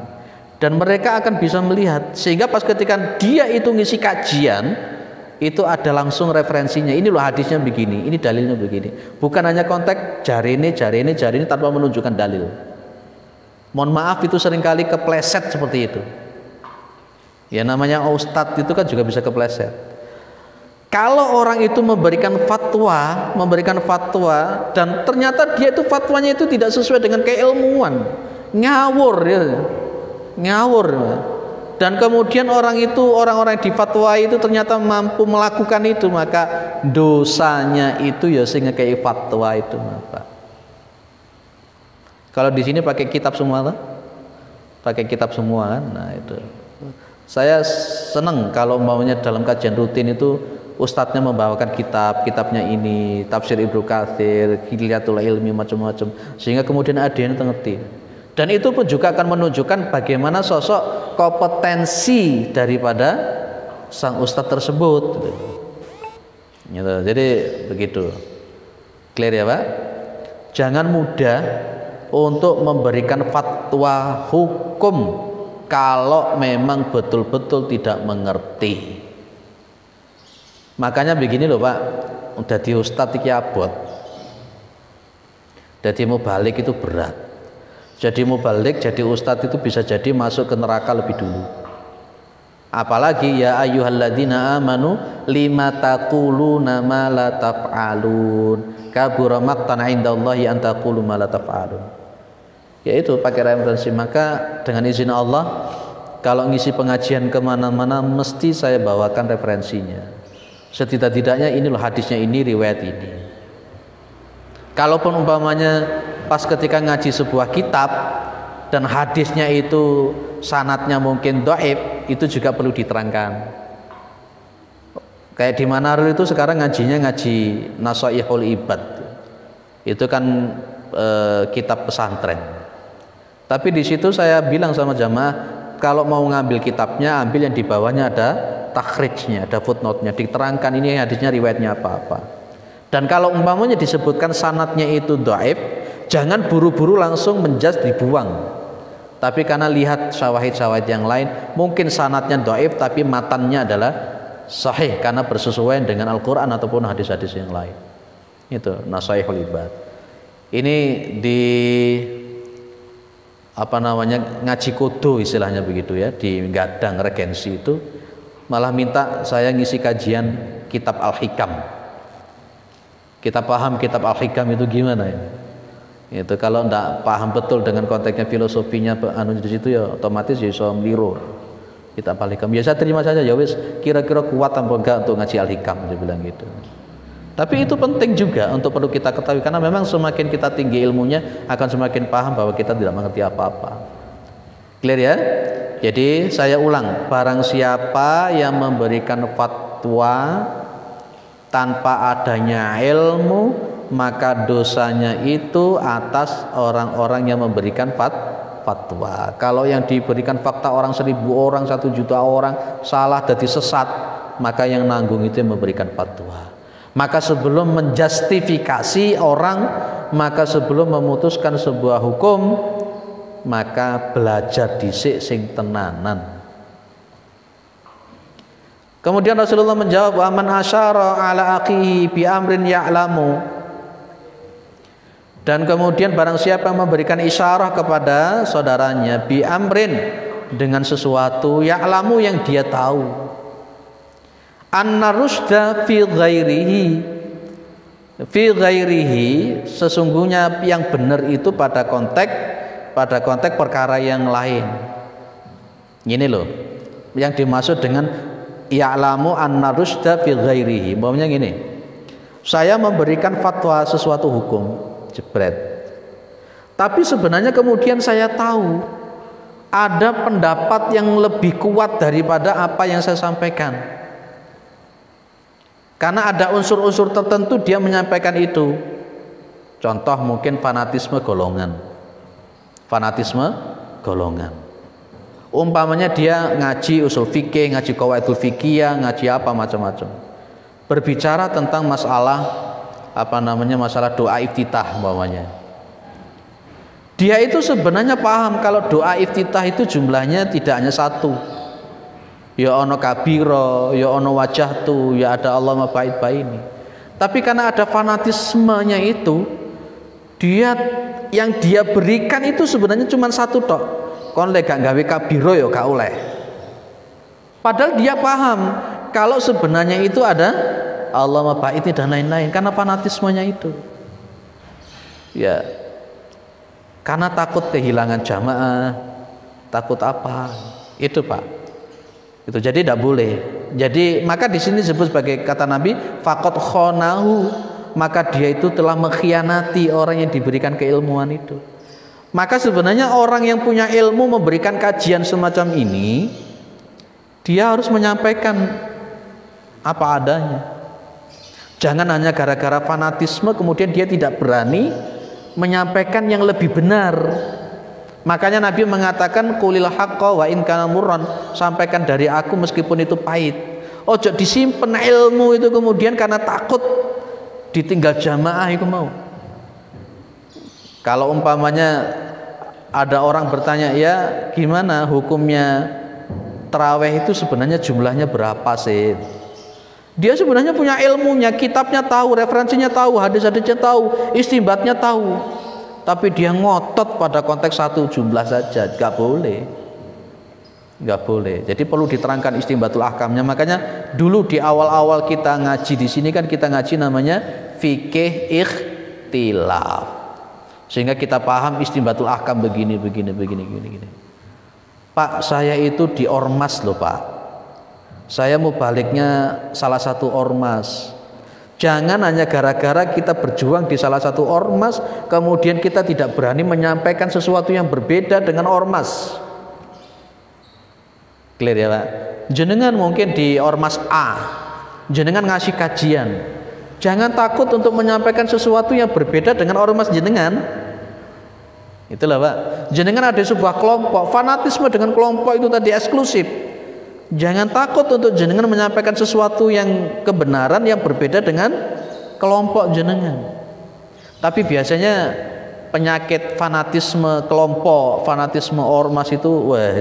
Dan mereka akan bisa melihat, sehingga pas ketika dia itu ngisi kajian itu ada langsung referensinya, ini loh hadisnya begini, ini dalilnya begini, bukan hanya konteks jari ini tanpa menunjukkan dalil. Mohon maaf itu seringkali kepleset seperti itu ya, namanya ustadz itu kan juga bisa kepleset. Kalau orang itu memberikan fatwa dan ternyata dia itu fatwanya itu tidak sesuai dengan keilmuan, ngawur ya. Dan kemudian orang-orang yang difatwai itu ternyata mampu melakukan itu, maka dosanya itu ya sehingga kayak fatwa itu apa. Kalau di sini pakai kitab semua kan? Pakai kitab semua kan? Nah itu. Saya senang kalau umpamanya dalam kajian rutin itu ustadznya membawakan kitabnya ini, tafsir Ibnu Katsir, Hilyatul Ilmi, macam-macam, sehingga kemudian ada yang ngerti. Dan itu pun juga akan menunjukkan bagaimana sosok kompetensi daripada sang ustadz tersebut. Gitu. Jadi begitu. Clear ya Pak? Jangan mudah untuk memberikan fatwa hukum kalau memang betul-betul tidak mengerti. Makanya begini loh Pak, udah di ustadz iki abot. Jadi mau balik itu berat. Jadi mubalik, jadi ustadz itu bisa jadi masuk ke neraka lebih dulu. Apalagi ya ayyuhalladzina amanu lima taquluna ma la taf'alun kabura maqtan 'indallahi an taqulu ma la taf'alun. Yaitu pakai referensi. Maka dengan izin Allah, kalau ngisi pengajian kemana-mana mesti saya bawakan referensinya. Setidak-tidaknya ini loh hadisnya, ini riwayat ini. Kalaupun umpamanya pas ketika ngaji sebuah kitab dan hadisnya itu sanadnya mungkin dhaif, itu juga perlu diterangkan. Kayak di Manarul itu sekarang ngajinya ngaji Nasaihul Ibad. Itu kan kitab pesantren. Tapi di situ saya bilang sama jamaah, kalau mau ngambil kitabnya, ambil yang di bawahnya ada takhrijnya, ada footnote-nya, diterangkan ini hadisnya riwayatnya apa-apa. Dan kalau umpamanya disebutkan sanadnya itu dhaif, jangan buru-buru langsung menjas dibuang. Tapi karena lihat syawahid-syawahid yang lain, mungkin sanadnya dhaif tapi matannya adalah sahih karena bersesuaian dengan Al-Qur'an ataupun hadis-hadis yang lain. Itu Nasaihul Ibad. Ini di ngaji kudu istilahnya begitu ya, di Gadang Regensi itu malah minta saya ngisi kajian kitab Al-Hikam. Kita paham kitab Al-Hikam itu gimana ya? Itu kalau enggak paham betul dengan konteksnya filosofinya di situ ya otomatis ya iso mliru. Kitab Al-Hikam biasa terima saja ya wis, kira-kira kuat apa enggak untuk ngaji Al-Hikam, dia bilang gitu. Tapi itu penting juga untuk perlu kita ketahui, karena memang semakin kita tinggi ilmunya akan semakin paham bahwa kita tidak mengerti apa-apa. Clear ya? Jadi saya ulang, barang siapa yang memberikan fatwa tanpa adanya ilmu, maka dosanya itu atas orang-orang yang memberikan fatwa. Kalau yang diberikan fakta orang 1000 orang, 1 juta orang salah jadi sesat, maka yang nanggung itu yang memberikan fatwa. Maka sebelum menjustifikasi orang, maka sebelum memutuskan sebuah hukum, maka belajar dhisik sing tenanan. Kemudian Rasulullah menjawab, "Wa man asyara ala akhihi bi amrin ya'lamu." Dan kemudian barang siapa yang memberikan isyarah kepada saudaranya bi amrin, dengan sesuatu ya'lamu yang dia tahu. Anna rusda fi ghairihi. Fi ghairihi, sesungguhnya yang benar itu pada konteks perkara yang lain. Ini loh yang dimaksud dengan ya'lamu anna rusda fi ghairihi. Maksudnya gini, saya memberikan fatwa sesuatu hukum, jebret. Tapi sebenarnya kemudian saya tahu ada pendapat yang lebih kuat daripada apa yang saya sampaikan. Karena ada unsur-unsur tertentu dia menyampaikan itu. Contoh mungkin fanatisme golongan. Umpamanya dia ngaji usul fikih, ngaji qawaidul fikih, ngaji apa macam-macam. Berbicara tentang masalah masalah doa iftitah umpamanya. Dia itu sebenarnya paham kalau doa iftitah itu jumlahnya tidak hanya satu. Ya ono kabiro, ya ono wajahtu, ya ada Allah mabait baini. Tapi karena ada fanatismenya itu, yang dia berikan itu sebenarnya cuma satu tok. Kon lek gak gawe kabiro ya gak oleh. Padahal dia paham kalau sebenarnya itu ada Allah mabait dan lain-lain, karena fanatismenya itu. Ya. Karena takut kehilangan jamaah, takut apa? Itu Pak. Itu jadi tidak boleh. Jadi maka di sini disebut sebagai kata Nabi faqad khonahu, maka dia itu telah mengkhianati orang yang diberikan keilmuan itu. Maka sebenarnya orang yang punya ilmu memberikan kajian semacam ini, dia harus menyampaikan apa adanya. Jangan hanya gara-gara fanatisme kemudian dia tidak berani menyampaikan yang lebih benar. Makanya Nabi mengatakan qulil haqqa wa in kana murran, sampaikan dari aku meskipun itu pahit. Ojo disimpen ilmu itu kemudian karena takut ditinggal jamaah itu mau. Kalau umpamanya ada orang bertanya, ya gimana hukumnya tarawih itu sebenarnya jumlahnya berapa sih? Dia sebenarnya punya ilmunya, kitabnya tahu, referensinya tahu, hadis-hadisnya tahu, istinbatnya tahu. Tapi dia ngotot pada konteks satu jumlah saja, nggak boleh. Jadi perlu diterangkan istinbatul ahkamnya. Makanya dulu di awal-awal kita ngaji di sini kan kita ngaji namanya fikih ikhtilaf. Sehingga kita paham istinbatul ahkam begini. Pak, saya itu di ormas loh Pak. Saya mau baliknya salah satu ormas. Jangan hanya gara-gara kita berjuang di salah satu ormas, kemudian kita tidak berani menyampaikan sesuatu yang berbeda dengan ormas. Clear ya Pak? Jenengan mungkin di ormas A, jenengan ngasih kajian, jangan takut untuk menyampaikan sesuatu yang berbeda dengan ormas jenengan. Itulah Pak, jenengan ada sebuah kelompok, fanatisme dengan kelompok itu tadi eksklusif. Jangan takut untuk jenengan menyampaikan sesuatu yang kebenaran yang berbeda dengan kelompok jenengan. Tapi biasanya penyakit fanatisme kelompok, fanatisme ormas itu, wah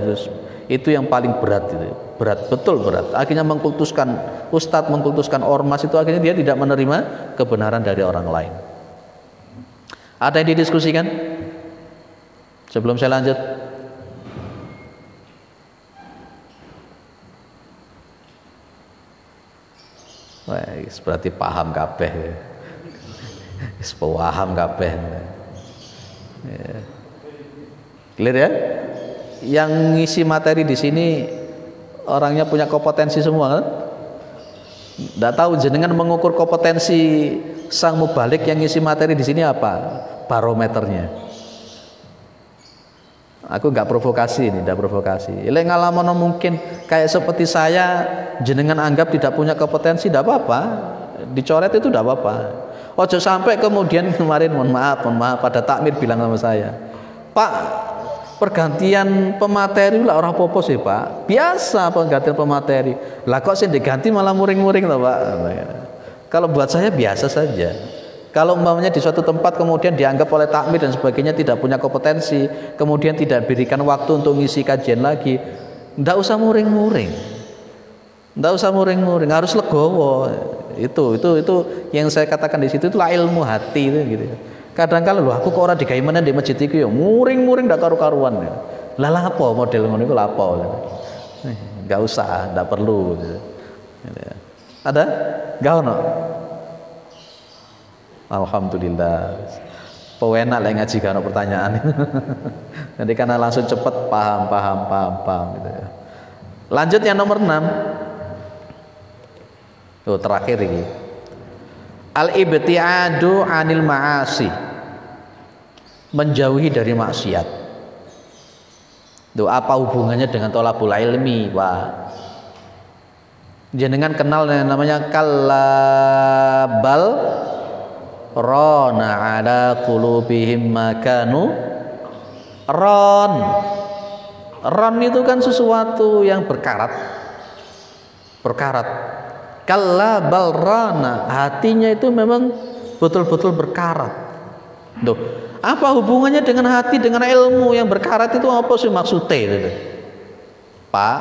itu yang paling berat, itu berat, betul berat. Akhirnya mengkultuskan ustadz, mengkultuskan ormas, itu akhirnya dia tidak menerima kebenaran dari orang lain. Ada yang didiskusikan sebelum saya lanjut? Wah, berarti paham kabeh, paham kabeh. Clear ya? Yang ngisi materi di sini orangnya punya kompetensi semua kan? Nggak tahu jenengan mengukur kompetensi sang mubalik yang ngisi materi di sini apa barometernya? Aku nggak provokasi ini, nggak provokasi. Lek ngalaman mungkin kayak seperti saya, jenengan anggap tidak punya kompetensi, tidak apa-apa, dicoret itu tidak apa-apa. Ojo sampai kemudian kemarin mohon maaf pada takmir bilang sama saya, Pak, pergantian pemateri lah orang popo sih Pak, biasa pergantian pemateri lah kok sih diganti malah muring-muring loh Pak. Kalau buat saya biasa saja. Kalau umpamanya di suatu tempat kemudian dianggap oleh takmir dan sebagainya tidak punya kompetensi, kemudian tidak berikan waktu untuk ngisi kajian lagi, ndak usah muring-muring, harus legowo. Itu yang saya katakan di situ, itulah ilmu hati itu gitu. Kadang-kala loh aku kok ora digawe meneh di masjid iki ya muring-muring ndak karu-karuan. Lah apa model ngono iku lha apa? Enggak usah, enggak perlu gitu. Ada? Enggak ono. Alhamdulillah. Pewenak lek ngaji kan pertanyaan. Nanti karena langsung cepet paham gitu ya. Lanjut yang nomor 6. Tuh terakhir ini. Al-ibtiadu 'anil ma'asi. Menjauhi dari maksiat. Tuh apa hubungannya dengan thalabul ilmi, Pak? Jenengan kenal yang namanya kallabal rana ala qulubihim makanu ron itu kan sesuatu yang berkarat kalla bal rana, hatinya itu memang betul-betul berkarat. Duh, apa hubungannya dengan hati dengan ilmu yang berkarat itu apa sih maksudnya itu? Pak,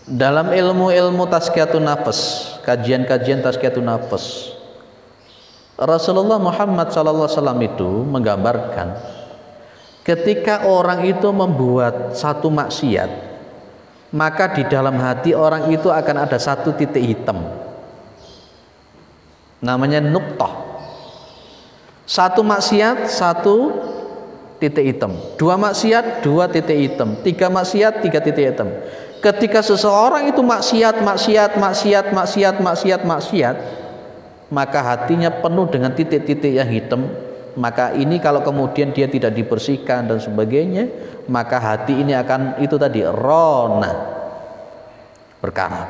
dalam ilmu tazkiyatun nafas, kajian-kajian tazkiyatun nafas, Rasulullah Muhammad SAW itu menggambarkan ketika orang itu membuat satu maksiat, maka di dalam hati orang itu akan ada satu titik hitam, namanya nuqtah. Satu maksiat, satu titik hitam. Dua maksiat, dua titik hitam. Tiga maksiat, tiga titik hitam. Ketika seseorang itu maksiat, maka hatinya penuh dengan titik-titik yang hitam. Maka ini kalau kemudian dia tidak dibersihkan dan sebagainya, maka hati ini akan itu tadi rona, berkarat.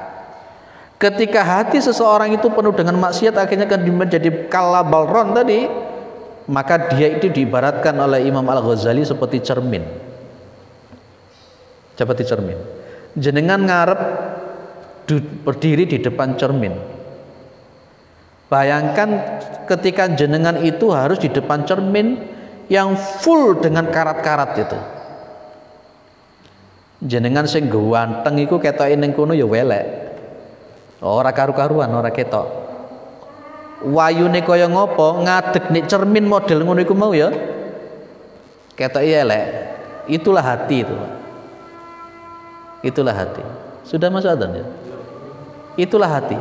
Ketika hati seseorang itu penuh dengan maksiat, akhirnya akan menjadi kalabal ron tadi, maka dia itu diibaratkan oleh Imam Al-Ghazali seperti cermin. Seperti cermin. Jenengan ngarep berdiri di depan cermin. Bayangkan ketika jenengan itu harus di depan cermin yang full dengan karat-karat itu. Jenengan sing ganteng iku ketoke ning kono ya welek. Ora karu-karuan, ora ketok. Wayune kaya ngopo, ngadeg nek cermin model ngono iku mau ya ketoke elek. Itulah hati itu. Itulah hati. Sudah masuk adzan ya? Itulah hati.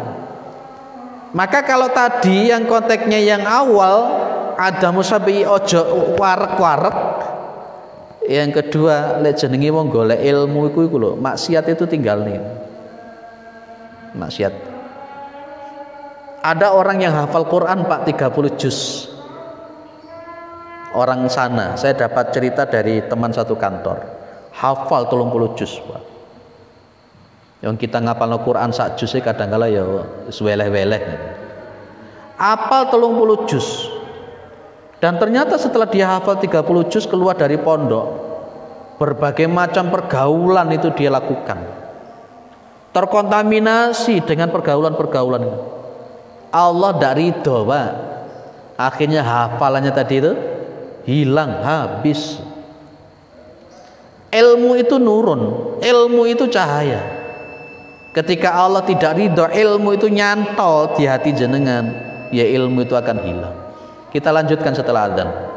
Maka kalau tadi yang konteksnya yang awal ada musabi ojo warek-warek, yang kedua lek jenenge wong golek ilmu iku lho, maksiat itu tinggal nih. Maksiat. Ada orang yang hafal Quran Pak 30 juz. Orang sana, saya dapat cerita dari teman satu kantor. Hafal 30 juz, Pak. Yang kita ngapalno Quran sak juz kadang-kala ya weleh-weleh. Apal 30 juz. Dan ternyata setelah dia hafal 30 juz keluar dari pondok, berbagai macam pergaulan itu dia lakukan. Terkontaminasi dengan pergaulan-pergaulan itu. Allah tidak ridho, Pak. Akhirnya hafalannya tadi itu hilang, habis. Ilmu itu nurun, ilmu itu cahaya. Ketika Allah tidak ridho, ilmu itu nyantol di hati jenengan, ya ilmu itu akan hilang. Kita lanjutkan setelah adzan.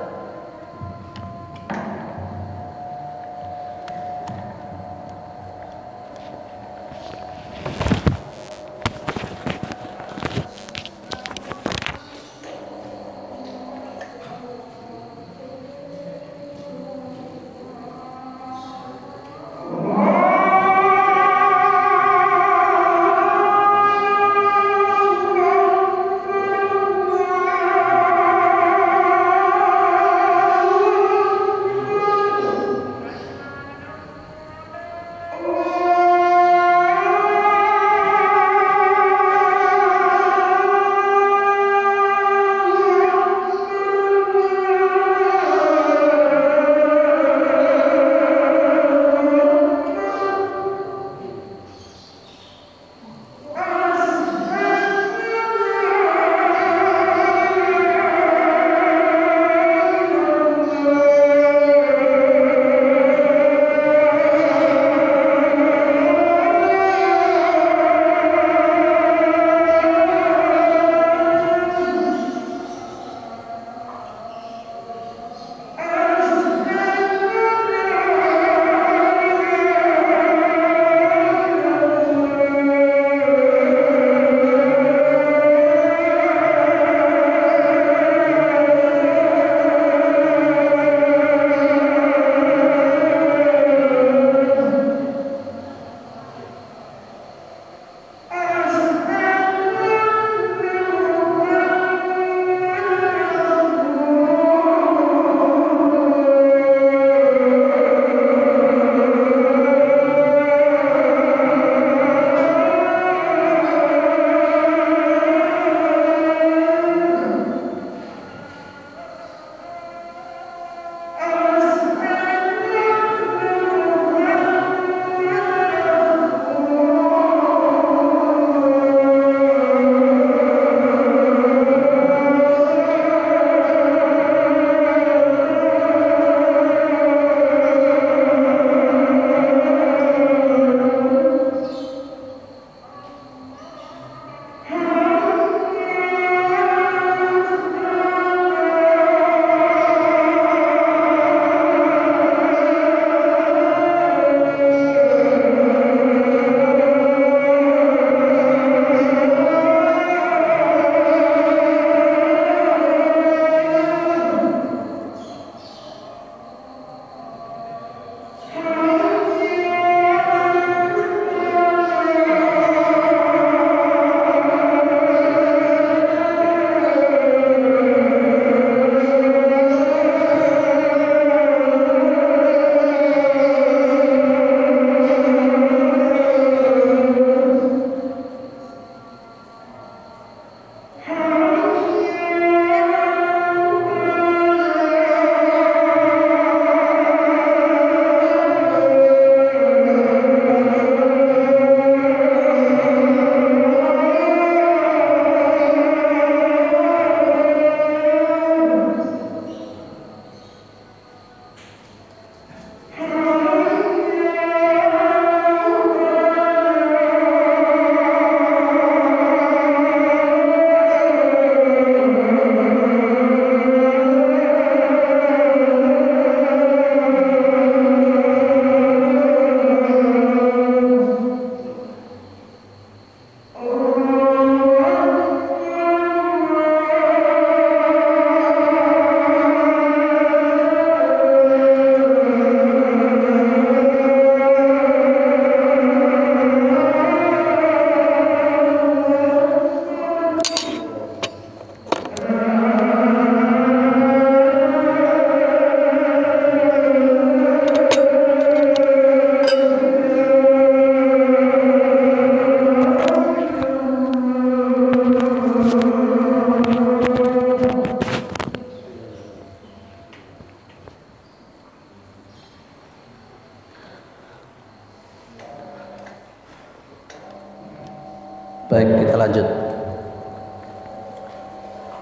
Baik, kita lanjut.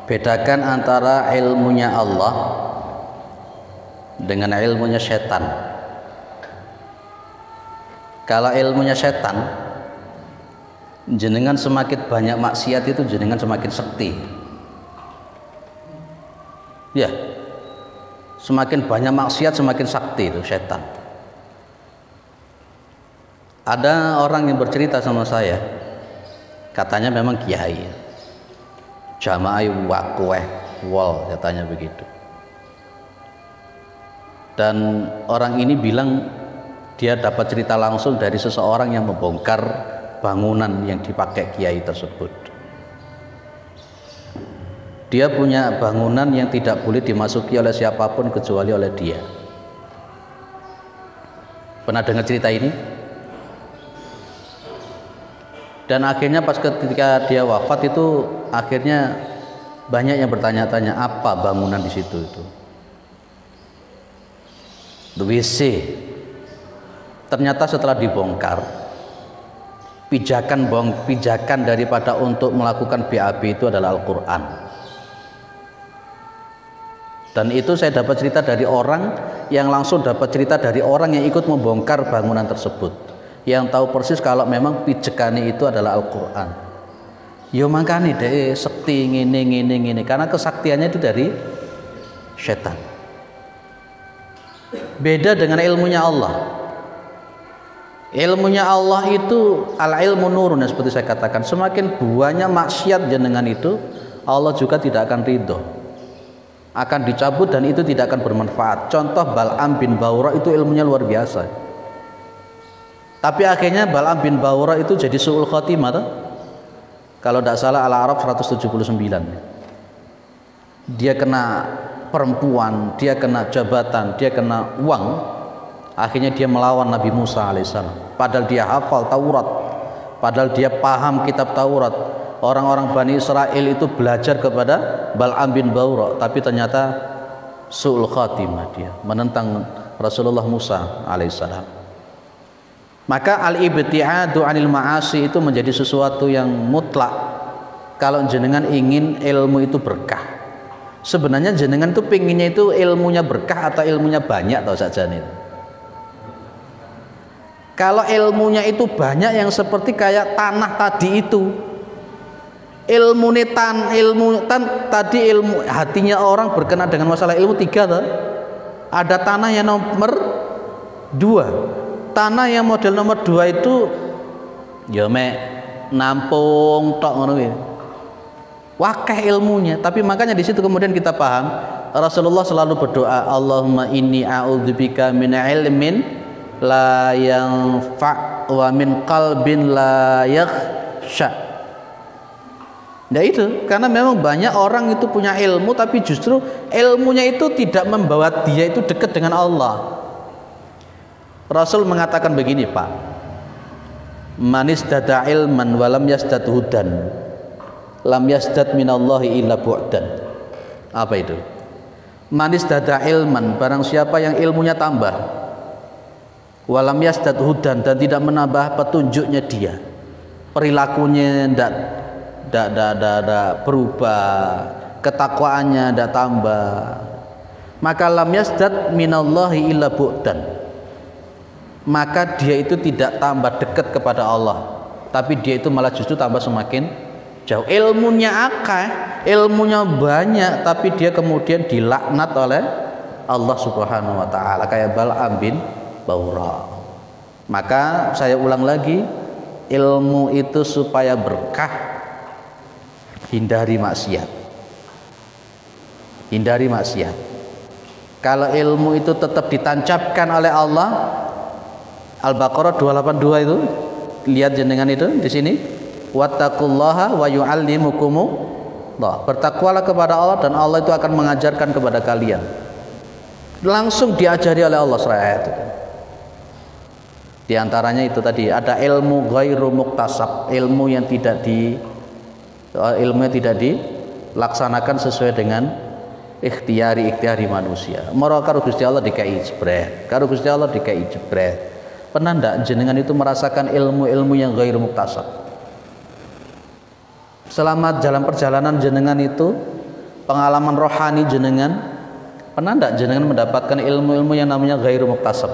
Bedakan antara ilmunya Allah dengan ilmunya setan. Kalau ilmunya setan, jenengan semakin banyak maksiat itu jenengan semakin sakti. Ya, semakin banyak maksiat semakin sakti itu setan. Ada orang yang bercerita sama saya, katanya memang kiai, jamaah wakweh wol katanya begitu. Dan orang ini bilang dia dapat cerita langsung dari seseorang yang membongkar bangunan yang dipakai kiai tersebut. Dia punya bangunan yang tidak boleh dimasuki oleh siapapun kecuali oleh dia. Pernah dengar cerita ini? Dan akhirnya pas ketika dia wafat itu akhirnya banyak yang bertanya-tanya apa bangunan di situ itu. WC. Ternyata setelah dibongkar, pijakan daripada untuk melakukan BAB itu adalah Al-Quran. Dan itu saya dapat cerita dari orang yang langsung dapat cerita dari orang yang ikut membongkar bangunan tersebut, yang tahu persis kalau memang pijakane itu adalah Al-Quran. Yo makanya deh sekti ngene karena kesaktiannya itu dari setan. Beda dengan ilmunya Allah. Ilmunya Allah itu al-ilmu nurun, seperti saya katakan, semakin banyak maksiat jenengan itu Allah juga tidak akan ridho, akan dicabut dan itu tidak akan bermanfaat. Contoh Bal'am bin Bawra itu ilmunya luar biasa, tapi akhirnya Bal'am bin Bawra itu jadi su'ul khotimah tuh? Kalau tidak salah Al-A'raf 179. Dia kena perempuan, dia kena jabatan, dia kena uang. Akhirnya dia melawan Nabi Musa alaihissalam. Padahal dia hafal Taurat, padahal dia paham kitab Taurat. Orang-orang Bani Israel itu belajar kepada Bal'am bin Bawra, tapi ternyata su'ul khatimah, dia menentang Rasulullah Musa alaihissalam. Maka al-ibti'adu 'anil ma'asi itu menjadi sesuatu yang mutlak kalau jenengan ingin ilmu itu berkah. Sebenarnya jenengan itu pinginnya itu ilmunya berkah atau ilmunya banyak atau saja nih. Kalau ilmunya itu banyak yang seperti kayak tanah tadi itu, ilmu tadi ilmu hatinya orang berkenaan dengan masalah ilmu 3 tuh. Ada tanah yang nomor 2. Tanah yang model nomor 2 itu ya mek nampung tok ngono ya. Wakeh ilmunya, tapi makanya di situ kemudian kita paham Rasulullah selalu berdoa, Allahumma inni a'udzubika min ilmin la yanfa' wa min qalbin la yakhsha. Nah itu karena memang banyak orang itu punya ilmu tapi justru ilmunya itu tidak membawa dia itu dekat dengan Allah. Rasul mengatakan begini, Pak, manis dada ilman walam yasdad hudan lam yasdad minallahi illa bu'dan. Apa itu? Manis dada ilman, barang siapa yang ilmunya tambah, walam yasdad hudan, dan tidak menambah petunjuknya dia, perilakunya tidak berubah, ketakwaannya tidak tambah, maka lam yasdad minallahi illa bu'dan, maka dia itu tidak tambah dekat kepada Allah, tapi dia itu malah justru tambah semakin jauh. Ilmunya akeh, ilmunya banyak, tapi dia kemudian dilaknat oleh Allah Subhanahu wa taala kayak Bal'am bin Bawra. Maka saya ulang lagi, ilmu itu supaya berkah, hindari maksiat. Hindari maksiat. Kalau ilmu itu tetap ditancapkan oleh Allah, Al-Baqarah 282 itu, lihat jenengan itu di sini, wattaqullaha wa yu'allimukumullah. Bertakwalah kepada Allah dan Allah itu akan mengajarkan kepada kalian. Langsung diajari oleh Allah surah itu. Di antaranya itu tadi ada ilmu ghairu muktasab, ilmu yang tidak dilaksanakan sesuai dengan ikhtiari manusia. Moro karo Gusti Allah dikai jebret, karo Gusti Allah dikai jebret. Pernah ndak jenengan itu merasakan ilmu-ilmu yang ghairu muktasab? Selama dalam perjalanan jenengan itu, pengalaman rohani jenengan, pernah tidak jenengan mendapatkan ilmu-ilmu yang namanya ghairu muktasab?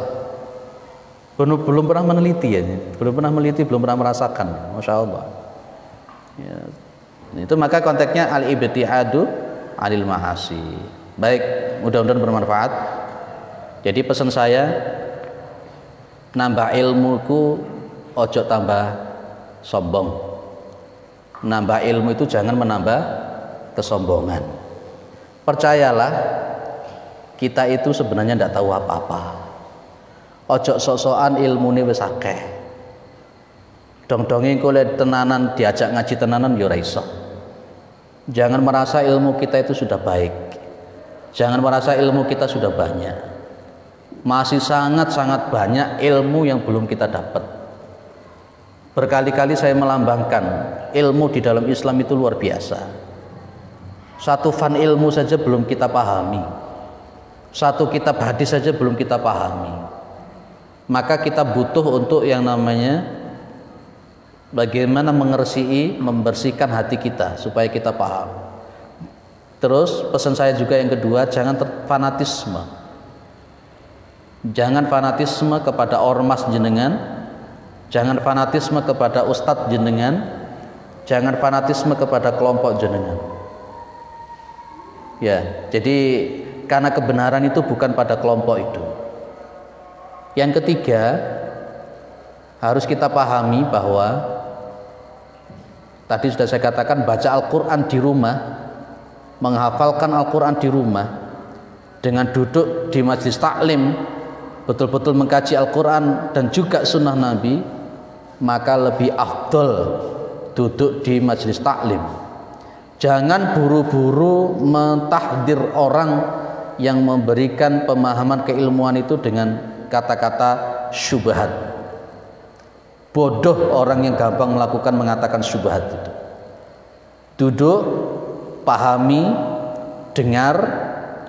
Belum pernah meneliti ya, belum pernah meneliti, belum pernah merasakan. Masya Allah ya. Itu maka konteksnya al-ibtihadu anil ma'asi. Baik, mudah-mudahan bermanfaat. Jadi pesan saya, nambah ilmuku ojo tambah sombong. Nambah ilmu itu jangan menambah kesombongan. Percayalah, kita itu sebenarnya tidak tahu apa-apa. Ojo sok-sokan ilmune wis akeh. Dong-dongi kule tenanan diajak ngaji tenanan yo ora iso. Jangan merasa ilmu kita itu sudah baik. Jangan merasa ilmu kita sudah banyak. Masih sangat-sangat banyak ilmu yang belum kita dapat. Berkali-kali saya melambangkan ilmu di dalam Islam itu luar biasa. Satu fan ilmu saja belum kita pahami. Satu kitab hadis saja belum kita pahami. Maka kita butuh untuk yang namanya bagaimana membersihkan hati kita supaya kita paham. Terus pesan saya juga yang kedua, jangan fanatisme. Jangan fanatisme kepada ormas jenengan. Jangan fanatisme kepada ustadz jenengan. Jangan fanatisme kepada kelompok jenengan. Ya, jadi karena kebenaran itu bukan pada kelompok itu. Yang ketiga, harus kita pahami bahwa tadi sudah saya katakan, baca Al-Quran di rumah, menghafalkan Al-Quran di rumah, dengan duduk di majlis taklim, betul-betul mengkaji Al-Quran dan juga sunnah Nabi, maka lebih afdol duduk di majlis taklim. Jangan buru-buru mentahdir orang yang memberikan pemahaman keilmuan itu dengan kata-kata syubhat. Bodoh orang yang gampang mengatakan syubhat itu. Duduk, pahami, dengar,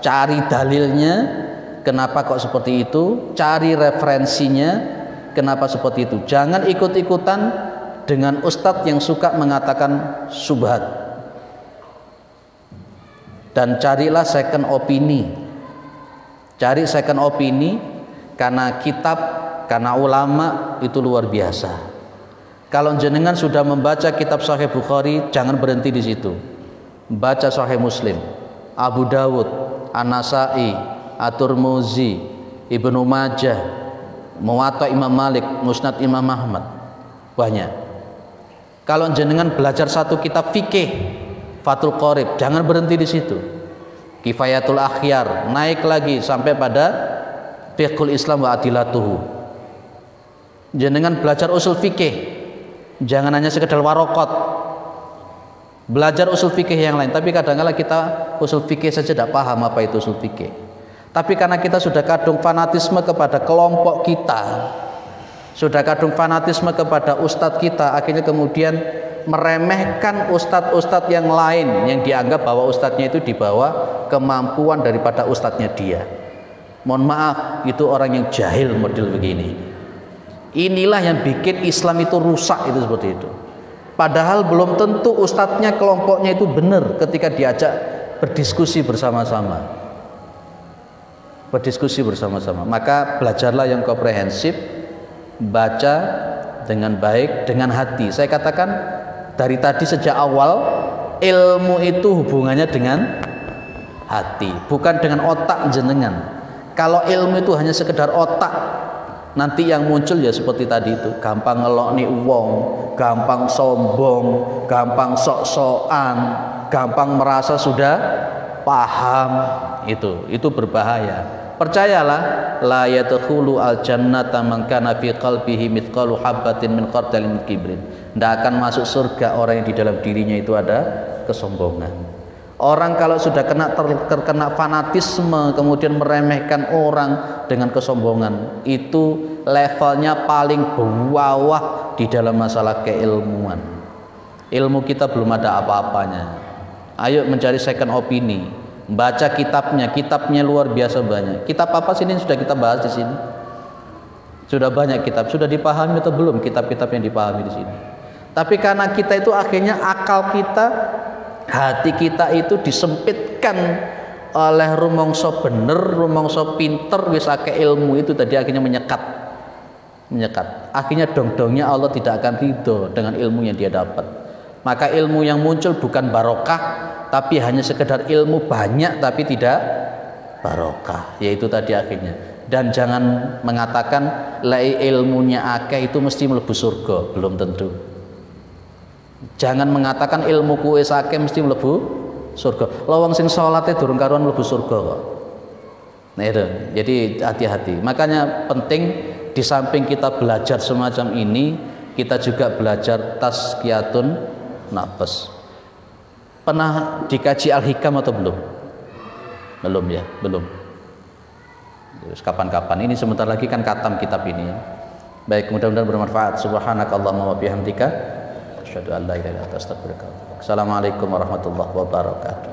cari dalilnya, kenapa kok seperti itu, cari referensinya, kenapa seperti itu. Jangan ikut-ikutan dengan ustadz yang suka mengatakan syubhat. Dan carilah second opini. Cari second opini, karena kitab, karena ulama itu luar biasa. Kalau jenengan sudah membaca kitab Sahih Bukhari, jangan berhenti di situ. Baca Sahih Muslim, Abu Dawud, An-Nasai, At-Tirmidzi, Ibnu Majah, Muwatta Imam Malik, Musnad Imam Ahmad, banyak. Kalau jenengan belajar satu kitab fikih, Fathul Qorib, jangan berhenti di situ. Kifayatul Akhyar, naik lagi sampai pada Fiqhul Islam wa Adilatuhu. Jenengan belajar usul fikih, jangan hanya sekedar warokot. Belajar usul fikih yang lain, tapi kadang-kadang kita usul fikih saja tidak paham apa itu usul fikih. Tapi karena kita sudah kadung fanatisme kepada kelompok kita, sudah kadung fanatisme kepada ustadz kita, akhirnya kemudian meremehkan ustadz-ustadz yang lain yang dianggap bahwa ustadznya itu di bawah kemampuan daripada ustadznya dia. Mohon maaf, itu orang yang jahil model begini. Inilah yang bikin Islam itu rusak, itu seperti itu. Padahal belum tentu ustadznya, kelompoknya itu benar ketika diajak berdiskusi bersama-sama. Berdiskusi bersama-sama. Maka belajarlah yang komprehensif, baca dengan baik, dengan hati. Saya katakan dari tadi sejak awal, ilmu itu hubungannya dengan hati, bukan dengan otak jenengan. Kalau ilmu itu hanya sekedar otak, nanti yang muncul ya seperti tadi itu, gampang ngelokni uang, gampang sombong, gampang sok-sokan, gampang merasa sudah paham. Itu berbahaya. Percayalah, la yadkhulu al-jannata man kana fi qalbihi mithqalu habatin min khardalin min kibrin. Tidak akan masuk surga orang yang di dalam dirinya itu ada kesombongan. Orang kalau sudah terkena fanatisme, kemudian meremehkan orang dengan kesombongan, itu levelnya paling bawah di dalam masalah keilmuan. Ilmu kita belum ada apa-apanya. Ayo mencari second opini, baca kitabnya luar biasa banyak. Kitab apa sih ini sudah kita bahas di sini? Sudah banyak kitab, sudah dipahami atau belum kitab-kitab yang dipahami di sini? Tapi karena kita itu akhirnya akal kita, hati kita itu disempitkan oleh rumangsa bener, rumangsa pinter, wis akeh ilmu itu tadi akhirnya menyekat. Akhirnya dong-dongnya Allah tidak akan ridho dengan ilmu yang dia dapat. Maka ilmu yang muncul bukan barokah, tapi hanya sekedar ilmu banyak tapi tidak barokah, yaitu tadi akhirnya. Dan jangan mengatakan lai ilmunya akeh itu mesti mlebu surga, belum tentu. Jangan mengatakan ilmu kuwe akeh mesti mlebu surga. Lawang sing salate durung karuan mlebu surga kok. Nah itu, jadi hati-hati. Makanya penting di samping kita belajar semacam ini, kita juga belajar tazkiyatun nafs. Pernah dikaji Al-Hikam atau belum? Belum ya, belum. Terus kapan-kapan, ini sebentar lagi kan katam kitab ini ya. Baik, mudah-mudahan bermanfaat. Subhanakallahumma wa bihamdika asyhadu an la ilaha illa anta astaghfiruka wa atubu ilaik. Assalamualaikum warahmatullahi wabarakatuh.